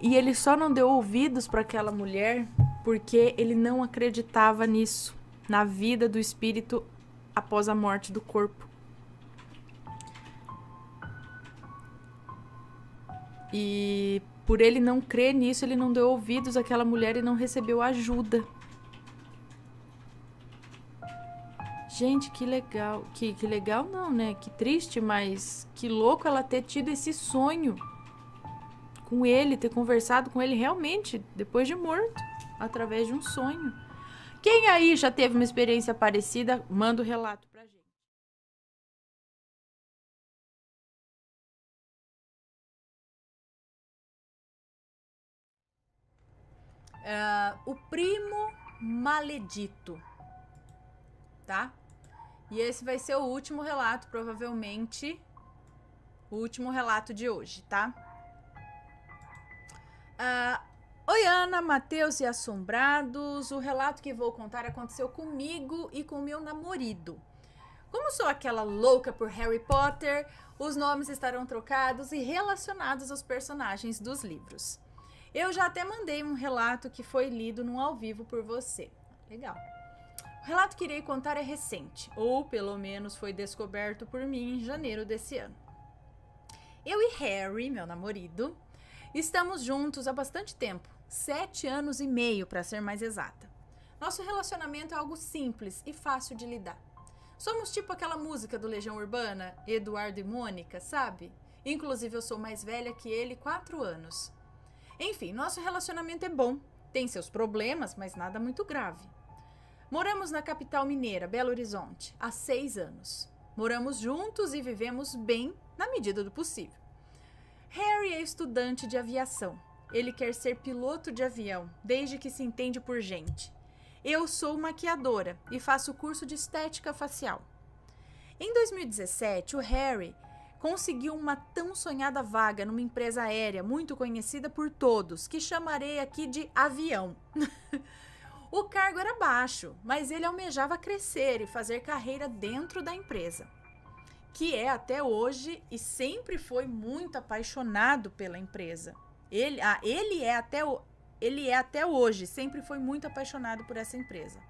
E ele só não deu ouvidos para aquela mulher porque ele não acreditava nisso, na vida do espírito após a morte do corpo. E por ele não crer nisso, ele não deu ouvidos àquela mulher e não recebeu ajuda. Gente, que legal. Que legal não, né? Que triste, mas que louco ela ter tido esse sonho com ele, ter conversado com ele realmente, depois de morto, através de um sonho. Quem aí já teve uma experiência parecida, manda o relato pra gente. O primo maledito, tá? E esse vai ser o último relato, provavelmente o último relato de hoje, tá? Oi, Ana, Matheus e Assombrados. O relato que vou contar aconteceu comigo e com meu namorado. Como sou aquela louca por Harry Potter, os nomes estarão trocados e relacionados aos personagens dos livros. Eu já até mandei um relato que foi lido num ao vivo por você. Legal. O relato que irei contar é recente, ou pelo menos foi descoberto por mim em janeiro desse ano. Eu e Harry, meu namorado, estamos juntos há bastante tempo, 7 anos e meio para ser mais exata. Nosso relacionamento é algo simples e fácil de lidar. Somos tipo aquela música do Legião Urbana, Eduardo e Mônica, sabe? Inclusive eu sou mais velha que ele 4 anos. Enfim, nosso relacionamento é bom, tem seus problemas, mas nada muito grave. Moramos na capital mineira, Belo Horizonte, há 6 anos. Moramos juntos e vivemos bem na medida do possível. Harry é estudante de aviação. Ele quer ser piloto de avião, desde que se entende por gente. Eu sou maquiadora e faço curso de estética facial. Em 2017, o Harry conseguiu uma tão sonhada vaga numa empresa aérea muito conhecida por todos, que chamarei aqui de avião. O cargo era baixo, mas ele almejava crescer e fazer carreira dentro da empresa, que é até hoje e sempre foi muito apaixonado pela empresa. Ele é até hoje, sempre foi muito apaixonado por essa empresa.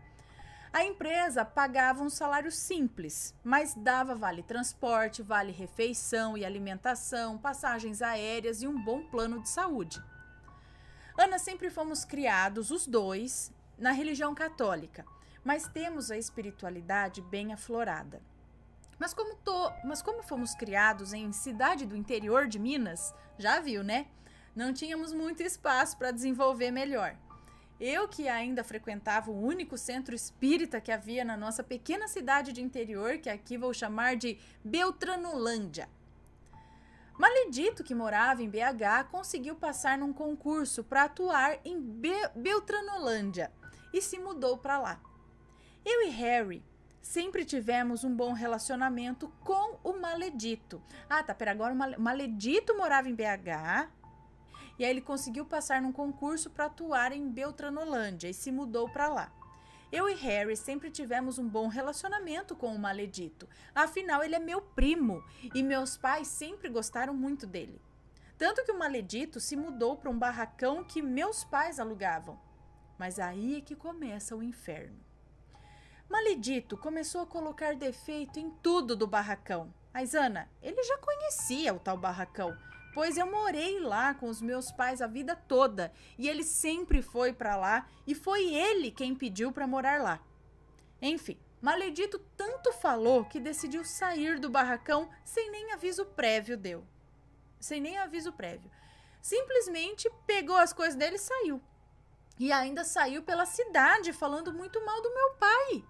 A empresa pagava um salário simples, mas dava vale transporte, vale refeição e alimentação, passagens aéreas e um bom plano de saúde. Ana sempre fomos criados, os dois, na religião católica, mas temos a espiritualidade bem aflorada. Mas como fomos criados em cidade do interior de Minas, já viu, né? Não tínhamos muito espaço para desenvolver melhor. Eu, que ainda frequentava o único centro espírita que havia na nossa pequena cidade de interior, que aqui vou chamar de Beltranolândia. Maledito, que morava em BH, conseguiu passar num concurso para atuar em Beltranolândia e se mudou para lá. Eu e Harry sempre tivemos um bom relacionamento com o Maledito. Agora o Maledito morava em BH e aí ele conseguiu passar num concurso para atuar em Beltranolândia e se mudou para lá. Eu e Harry sempre tivemos um bom relacionamento com o Maledito. Afinal, ele é meu primo e meus pais sempre gostaram muito dele. Tanto que o Maledito se mudou para um barracão que meus pais alugavam. Mas aí é que começa o inferno. Maledito começou a colocar defeito em tudo do barracão. Mas, Ana, ele já conhecia o tal barracão, pois eu morei lá com os meus pais a vida toda e ele sempre foi para lá e foi ele quem pediu para morar lá. Enfim, Maledito tanto falou que decidiu sair do barracão sem nem aviso prévio deu. Simplesmente pegou as coisas dele e saiu. E ainda saiu pela cidade falando muito mal do meu pai.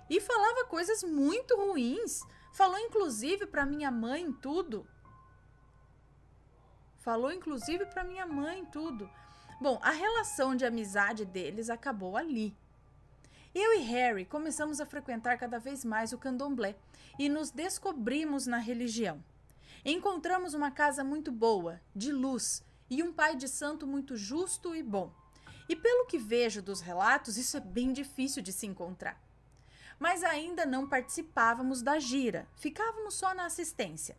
E falava coisas muito ruins. Falou inclusive para minha mãe tudo. Bom, a relação de amizade deles acabou ali. Eu e Harry começamos a frequentar cada vez mais o candomblé e nos descobrimos na religião. Encontramos uma casa muito boa, de luz, e um pai de santo muito justo e bom. E pelo que vejo dos relatos, isso é bem difícil de se encontrar. Mas ainda não participávamos da gira, ficávamos só na assistência.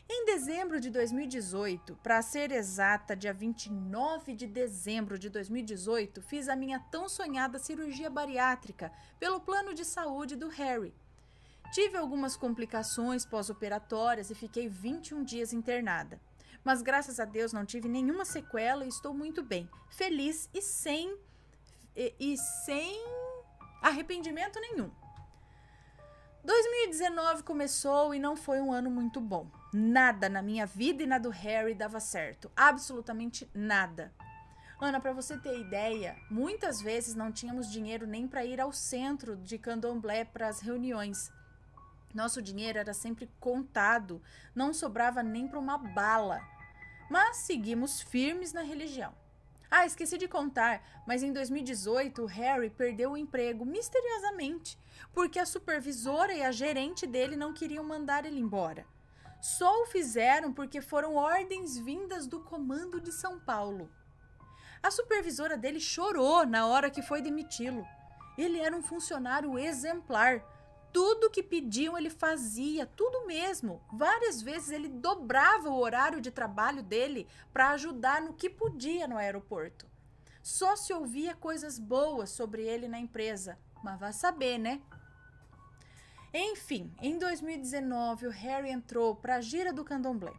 Em dezembro de 2018, para ser exata, dia 29 de dezembro de 2018, fiz a minha tão sonhada cirurgia bariátrica pelo plano de saúde do Harry. Tive algumas complicações pós-operatórias e fiquei 21 dias internada. Mas graças a Deus não tive nenhuma sequela e estou muito bem, feliz e sem arrependimento nenhum. 2019 começou e não foi um ano muito bom. Nada na minha vida e na do Harry dava certo. Absolutamente nada. Ana, para você ter ideia, muitas vezes não tínhamos dinheiro nem para ir ao centro de candomblé para as reuniões. Nosso dinheiro era sempre contado, não sobrava nem para uma bala. Mas seguimos firmes na religião. Esqueci de contar, mas em 2018 o Harry perdeu o emprego misteriosamente, porque a supervisora e a gerente dele não queriam mandar ele embora. Só o fizeram porque foram ordens vindas do comando de São Paulo. A supervisora dele chorou na hora que foi demiti-lo. Ele era um funcionário exemplar. Tudo que pediam ele fazia, tudo mesmo. Várias vezes ele dobrava o horário de trabalho dele para ajudar no que podia no aeroporto. Só se ouvia coisas boas sobre ele na empresa, mas vai saber, né? Enfim, em 2019 o Harry entrou para a gira do candomblé.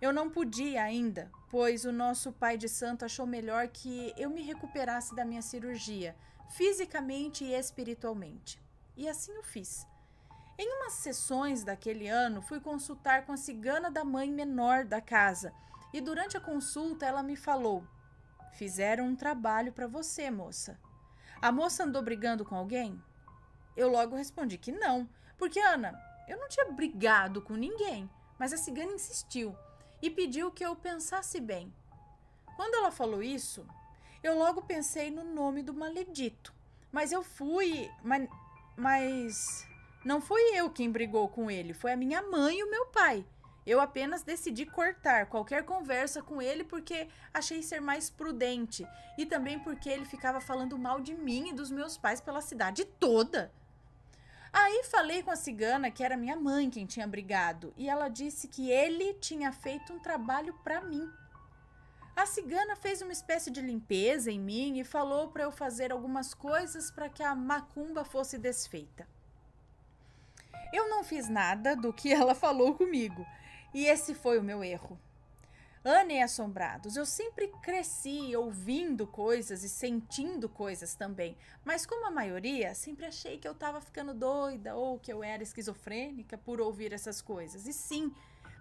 Eu não podia ainda, pois o nosso pai de santo achou melhor que eu me recuperasse da minha cirurgia, fisicamente e espiritualmente. E assim eu fiz. Em umas sessões daquele ano, fui consultar com a cigana da mãe menor da casa, e durante a consulta ela me falou: "Fizeram um trabalho para você, moça. A moça andou brigando com alguém?" Eu logo respondi que não, porque, Ana, eu não tinha brigado com ninguém, mas a cigana insistiu e pediu que eu pensasse bem. Quando ela falou isso, eu logo pensei no nome do maledito, mas não fui eu quem brigou com ele, foi a minha mãe e o meu pai. Eu apenas decidi cortar qualquer conversa com ele porque achei ser mais prudente e também porque ele ficava falando mal de mim e dos meus pais pela cidade toda. Aí falei com a cigana que era minha mãe quem tinha brigado e ela disse que ele tinha feito um trabalho para mim. A cigana fez uma espécie de limpeza em mim e falou para eu fazer algumas coisas para que a macumba fosse desfeita. Eu não fiz nada do que ela falou comigo, e esse foi o meu erro. Ana e assombrados, eu sempre cresci ouvindo coisas e sentindo coisas também, mas como a maioria, sempre achei que eu estava ficando doida ou que eu era esquizofrênica por ouvir essas coisas. E sim,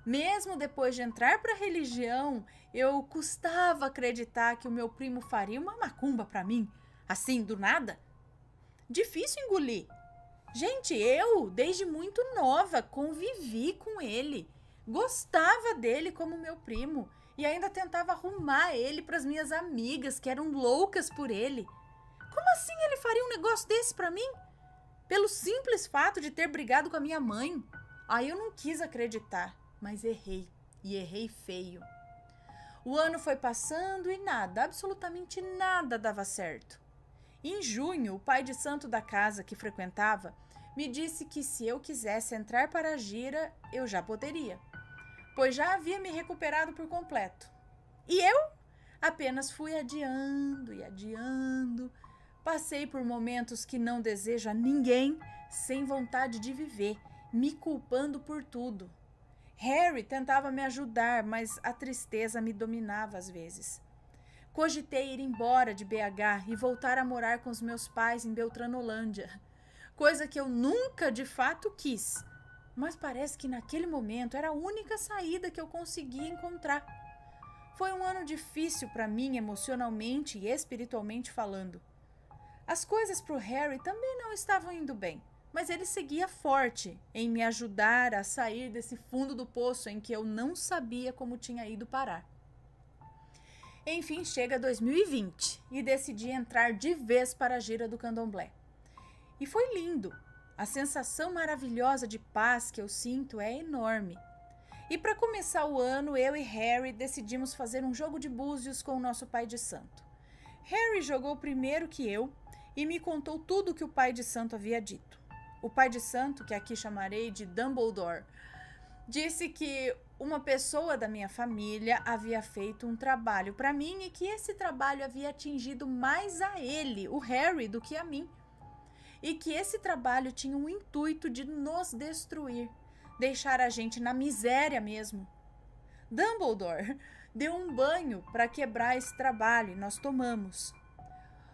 mesmo depois de entrar para a religião, eu custava acreditar que o meu primo faria uma macumba para mim, assim, do nada. Difícil engolir. Gente, eu, desde muito nova, convivi com ele. Gostava dele como meu primo e ainda tentava arrumar ele para as minhas amigas que eram loucas por ele. Como assim ele faria um negócio desse para mim? Pelo simples fato de ter brigado com a minha mãe? Aí eu não quis acreditar, mas errei, e errei feio. O ano foi passando e nada, absolutamente nada dava certo. Em junho, o pai de santo da casa que frequentava me disse que se eu quisesse entrar para a gira, eu já poderia, pois já havia me recuperado por completo. E eu apenas fui adiando e adiando. Passei por momentos que não desejo a ninguém, sem vontade de viver, me culpando por tudo. Harry tentava me ajudar, mas a tristeza me dominava às vezes. Cogitei ir embora de BH e voltar a morar com os meus pais em Beltranolândia, coisa que eu nunca de fato quis, mas parece que naquele momento era a única saída que eu conseguia encontrar. Foi um ano difícil para mim emocionalmente e espiritualmente falando. As coisas para o Harry também não estavam indo bem, mas ele seguia forte em me ajudar a sair desse fundo do poço em que eu não sabia como tinha ido parar. Enfim, chega 2020 e decidi entrar de vez para a gira do candomblé. E foi lindo. A sensação maravilhosa de paz que eu sinto é enorme. E para começar o ano, eu e Harry decidimos fazer um jogo de búzios com o nosso pai de santo. Harry jogou primeiro que eu e me contou tudo o que o pai de santo havia dito. O pai de santo, que aqui chamarei de Dumbledore, disse que uma pessoa da minha família havia feito um trabalho para mim e que esse trabalho havia atingido mais a ele, o Harry, do que a mim. E que esse trabalho tinha o intuito de nos destruir, deixar a gente na miséria mesmo. Dumbledore deu um banho para quebrar esse trabalho e nós tomamos.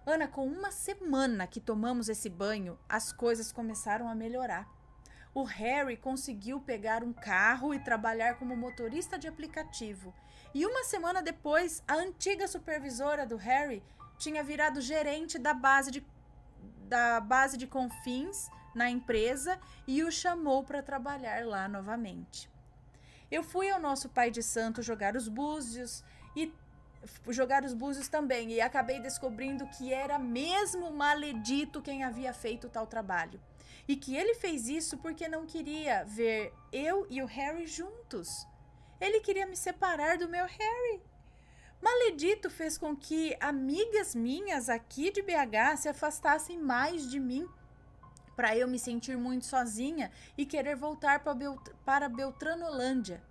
Ana, com uma semana que tomamos esse banho, as coisas começaram a melhorar. O Harry conseguiu pegar um carro e trabalhar como motorista de aplicativo. E uma semana depois, a antiga supervisora do Harry tinha virado gerente da base de Confins na empresa e o chamou para trabalhar lá novamente. Eu fui ao nosso pai de santo jogar os búzios também e acabei descobrindo que era mesmo o maledito quem havia feito tal trabalho. E que ele fez isso porque não queria ver eu e o Harry juntos. Ele queria me separar do meu Harry. Maledito fez com que amigas minhas aqui de BH se afastassem mais de mim, para eu me sentir muito sozinha e querer voltar para Beltranolândia.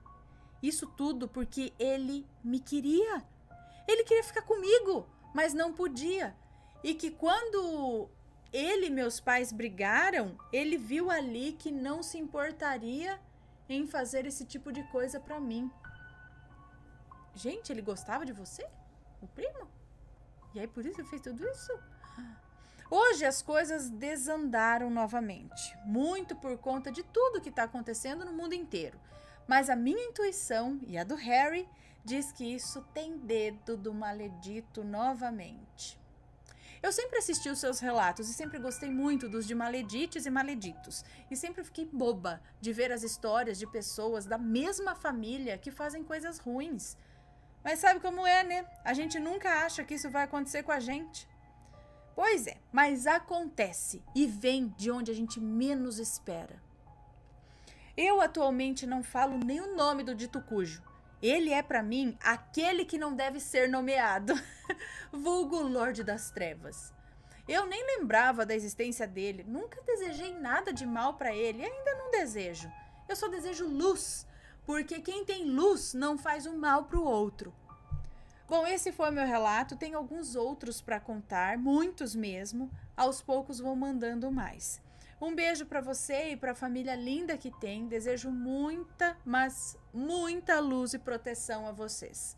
Isso tudo porque ele me queria. Ele queria ficar comigo, mas não podia. E que quando ele e meus pais brigaram, ele viu ali que não se importaria em fazer esse tipo de coisa pra mim. Gente, ele gostava de você? O primo? E aí por isso ele fez tudo isso? Hoje as coisas desandaram novamente, muito por conta de tudo que está acontecendo no mundo inteiro. Mas a minha intuição e a do Harry diz que isso tem dedo do maledito novamente. Eu sempre assisti os seus relatos e sempre gostei muito dos de maledites e maleditos. E sempre fiquei boba de ver as histórias de pessoas da mesma família que fazem coisas ruins. Mas sabe como é, né? A gente nunca acha que isso vai acontecer com a gente. Pois é, mas acontece e vem de onde a gente menos espera. Eu atualmente não falo nem o nome do dito cujo. Ele é para mim aquele que não deve ser nomeado, vulgo Lorde das Trevas. Eu nem lembrava da existência dele, nunca desejei nada de mal para ele e ainda não desejo. Eu só desejo luz, porque quem tem luz não faz o mal para o outro. Bom, esse foi meu relato, tem alguns outros para contar, muitos mesmo, aos poucos vou mandando mais. Um beijo para você e para a família linda que tem, desejo muita, mas muita luz e proteção a vocês.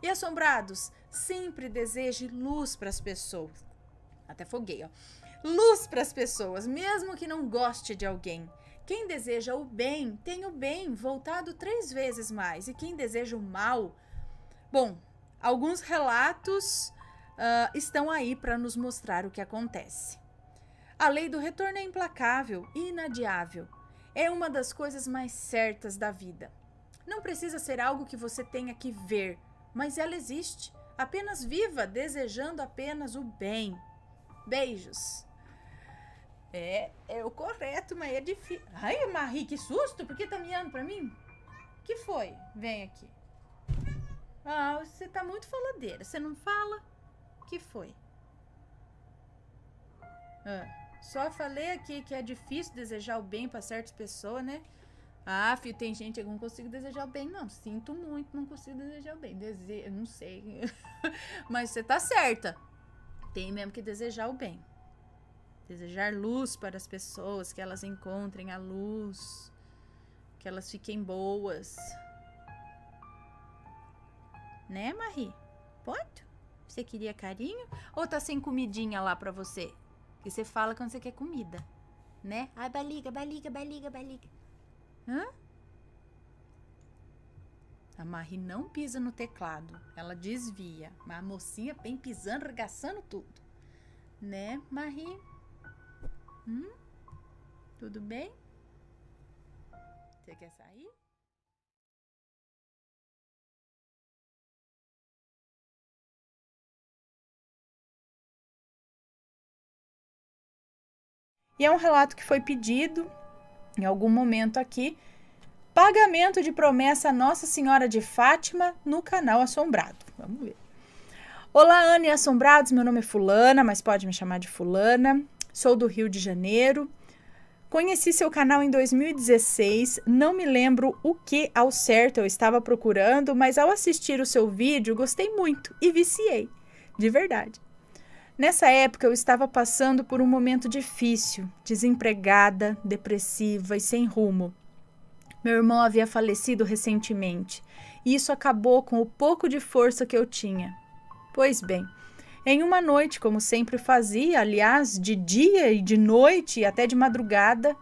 E assombrados, sempre deseje luz para as pessoas. Até foguei, ó. Luz para as pessoas, mesmo que não goste de alguém. Quem deseja o bem, tem o bem voltado 3 vezes mais. E quem deseja o mal... Bom, alguns relatos estão aí para nos mostrar o que acontece. A lei do retorno é implacável e inadiável. É uma das coisas mais certas da vida. Não precisa ser algo que você tenha que ver, mas ela existe. Apenas viva, desejando apenas o bem. Beijos. É o correto, mas é difícil. Ai, Marie, que susto! Por que tá miando pra mim? Que foi? Vem aqui. Ah, você tá muito faladeira. Você não fala? Que foi? Só falei aqui que é difícil desejar o bem pra certas pessoas, né? Ah, filho, tem gente que eu não consigo desejar o bem, não. Sinto muito, não consigo desejar o bem. Não sei. Mas você tá certa. Tem mesmo que desejar o bem. Desejar luz para as pessoas, que elas encontrem a luz, que elas fiquem boas. Né, Marie? Pode? Você queria carinho? Ou tá sem comidinha lá pra você? Que você fala quando você quer comida, né? Ai, baliga. Hã? A Marie não pisa no teclado, ela desvia. Mas a mocinha vem pisando, arregaçando tudo. Né, Marie? Tudo bem? Você quer sair? E é um relato que foi pedido em algum momento aqui. Pagamento de promessa a Nossa Senhora de Fátima no canal Assombrado. Vamos ver. Olá, Ana e Assombrados. Meu nome é Fulana, mas pode me chamar de Fulana. Sou do Rio de Janeiro. Conheci seu canal em 2016. Não me lembro o que ao certo eu estava procurando, mas ao assistir o seu vídeo, gostei muito e viciei. De verdade. Nessa época, eu estava passando por um momento difícil, desempregada, depressiva e sem rumo. Meu irmão havia falecido recentemente, e isso acabou com o pouco de força que eu tinha. Pois bem, em uma noite, como sempre fazia, aliás, de dia e de noite e até de madrugada,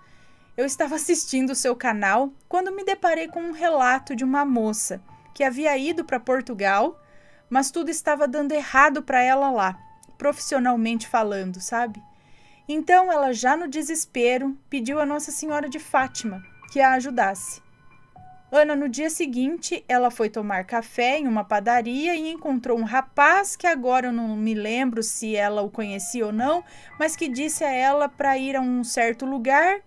eu estava assistindo o seu canal quando me deparei com um relato de uma moça que havia ido para Portugal, mas tudo estava dando errado para ela lá. Profissionalmente falando, sabe? Então ela, já no desespero, pediu a Nossa Senhora de Fátima que a ajudasse. Ana, no dia seguinte, ela foi tomar café em uma padaria e encontrou um rapaz que agora eu não me lembro se ela o conhecia ou não, mas que disse a ela para ir a um certo lugar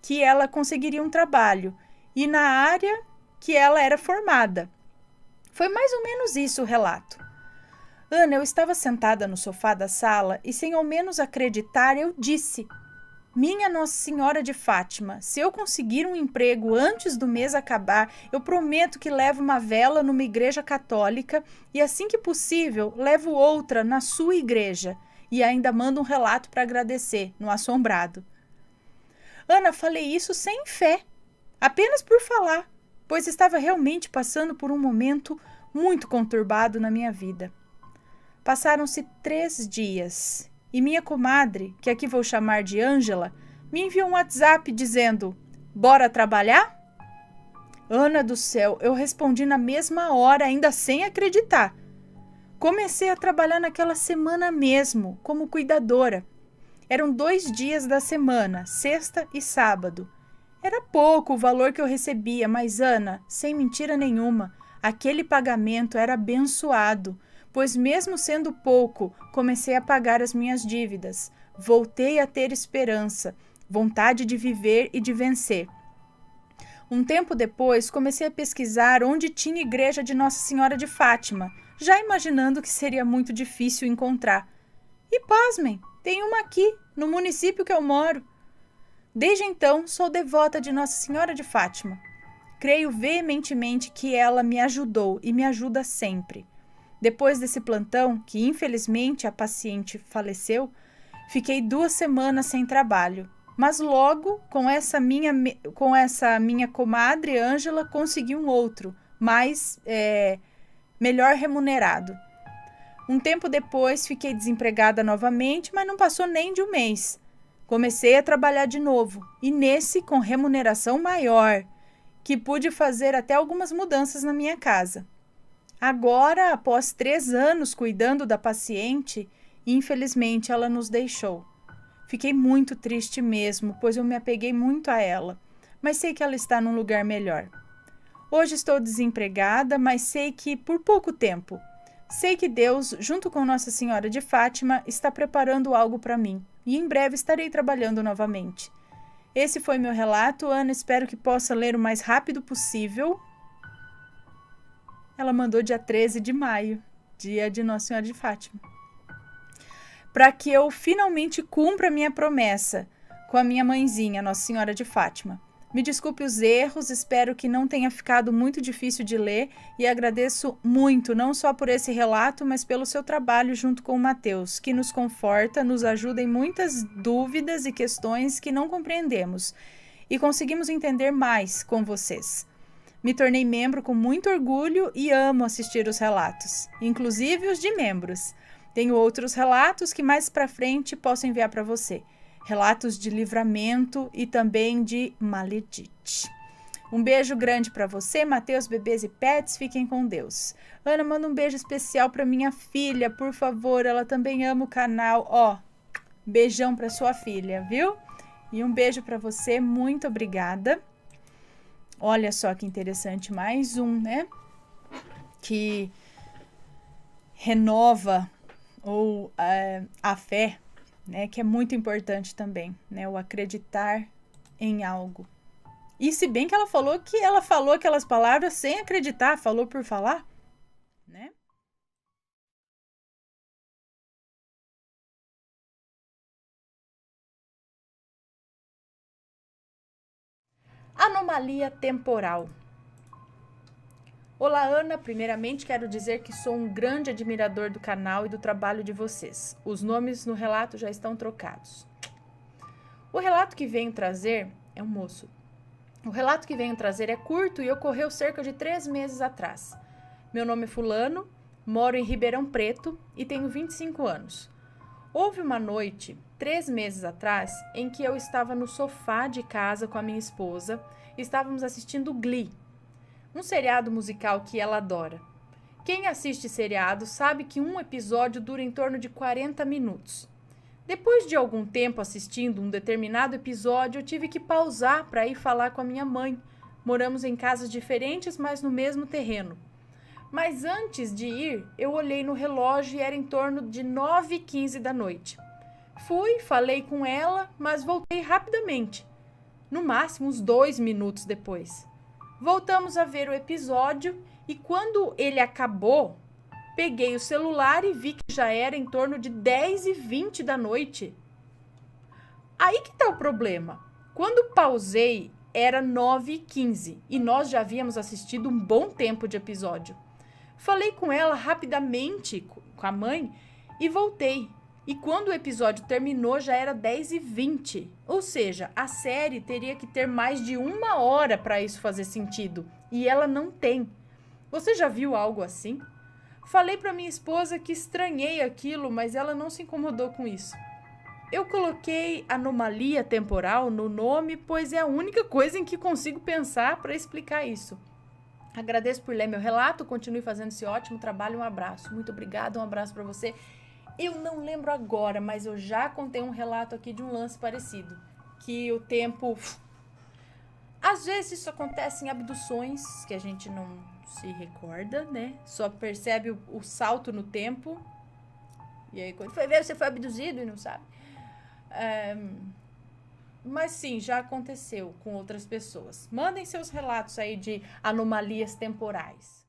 que ela conseguiria um trabalho e na área que ela era formada. Foi mais ou menos isso o relato. Ana, eu estava sentada no sofá da sala e, sem ao menos acreditar, eu disse: Minha Nossa Senhora de Fátima, se eu conseguir um emprego antes do mês acabar, eu prometo que levo uma vela numa igreja católica e, assim que possível, levo outra na sua igreja. e ainda manda um relato para agradecer, no assombrado. Ana, falei isso sem fé, apenas por falar, pois estava realmente passando por um momento muito conturbado na minha vida. Passaram-se 3 dias e minha comadre, que aqui vou chamar de Ângela, me enviou um WhatsApp dizendo: bora trabalhar? Ana do céu, eu respondi na mesma hora, ainda sem acreditar. Comecei a trabalhar naquela semana mesmo, como cuidadora. Eram 2 dias da semana, sexta e sábado. Era pouco o valor que eu recebia, mas Ana, sem mentira nenhuma, aquele pagamento era abençoado, pois mesmo sendo pouco, comecei a pagar as minhas dívidas. Voltei a ter esperança, vontade de viver e de vencer. Um tempo depois, comecei a pesquisar onde tinha igreja de Nossa Senhora de Fátima, já imaginando que seria muito difícil encontrar. E pasmem, tem uma aqui, no município que eu moro. Desde então, sou devota de Nossa Senhora de Fátima. Creio veementemente que ela me ajudou e me ajuda sempre. Depois desse plantão, que infelizmente a paciente faleceu, fiquei 2 semanas sem trabalho. Mas logo, com essa minha comadre, Ângela, consegui um outro, melhor remunerado. Um tempo depois, fiquei desempregada novamente, mas não passou nem de um mês. Comecei a trabalhar de novo, e nesse com remuneração maior, que pude fazer até algumas mudanças na minha casa. Agora, após 3 anos cuidando da paciente, infelizmente ela nos deixou. Fiquei muito triste mesmo, pois eu me apeguei muito a ela, mas sei que ela está num lugar melhor. Hoje estou desempregada, mas sei que por pouco tempo. Sei que Deus, junto com Nossa Senhora de Fátima, está preparando algo para mim, e em breve estarei trabalhando novamente. Esse foi meu relato, Ana, espero que possa ler o mais rápido possível. Ela mandou dia 13 de maio, dia de Nossa Senhora de Fátima. Para que eu finalmente cumpra a minha promessa com a minha mãezinha, Nossa Senhora de Fátima. Me desculpe os erros, espero que não tenha ficado muito difícil de ler e agradeço muito, não só por esse relato, mas pelo seu trabalho junto com o Mateus, que nos conforta, nos ajuda em muitas dúvidas e questões que não compreendemos e conseguimos entender mais com vocês. Me tornei membro com muito orgulho e amo assistir os relatos, inclusive os de membros. Tenho outros relatos que mais para frente posso enviar para você. Relatos de livramento e também de maledite. Um beijo grande para você, Mateus, bebês e pets. Fiquem com Deus. Ana, manda um beijo especial para minha filha, por favor. Ela também ama o canal. Ó, beijão para sua filha, viu? E um beijo para você. Muito obrigada. Olha só que interessante. Mais um, né? Que renova ou a fé, né, que é muito importante também, né, o acreditar em algo. E se bem que ela falou aquelas palavras sem acreditar, falou por falar, né? Anomalia temporal. Olá, Ana. Primeiramente, quero dizer que sou um grande admirador do canal e do trabalho de vocês. Os nomes no relato já estão trocados. O relato que venho trazer é um moço. O relato que venho trazer é curto e ocorreu cerca de 3 meses atrás. Meu nome é Fulano, moro em Ribeirão Preto e tenho 25 anos. Houve uma noite, 3 meses atrás, em que eu estava no sofá de casa com a minha esposa e estávamos assistindo Glee, um seriado musical que ela adora. Quem assiste seriado sabe que um episódio dura em torno de 40 minutos. Depois de algum tempo assistindo um determinado episódio, eu tive que pausar para ir falar com a minha mãe. Moramos em casas diferentes, mas no mesmo terreno. Mas antes de ir, eu olhei no relógio e era em torno de 9h15 da noite. Fui, falei com ela, mas voltei rapidamente. No máximo uns 2 minutos depois. Voltamos a ver o episódio e quando ele acabou, peguei o celular e vi que já era em torno de 10h20 da noite. Aí que tá o problema. Quando pausei, era 9h15 e nós já havíamos assistido um bom tempo de episódio. Falei com ela rapidamente, com a mãe, e voltei. E quando o episódio terminou, já era 10h20. Ou seja, a série teria que ter mais de 1 hora para isso fazer sentido. E ela não tem. Você já viu algo assim? Falei para minha esposa que estranhei aquilo, mas ela não se incomodou com isso. Eu coloquei anomalia temporal no nome, pois é a única coisa em que consigo pensar para explicar isso. Agradeço por ler meu relato, continue fazendo esse ótimo trabalho, um abraço. Muito obrigada, um abraço para você. Eu não lembro agora, mas eu já contei um relato aqui de um lance parecido. Que o tempo... Às vezes isso acontece em abduções, que a gente não se recorda, né? Só percebe o salto no tempo. E aí quando foi ver, você foi abduzido e não sabe. Mas sim, já aconteceu com outras pessoas. Mandem seus relatos aí de anomalias temporais.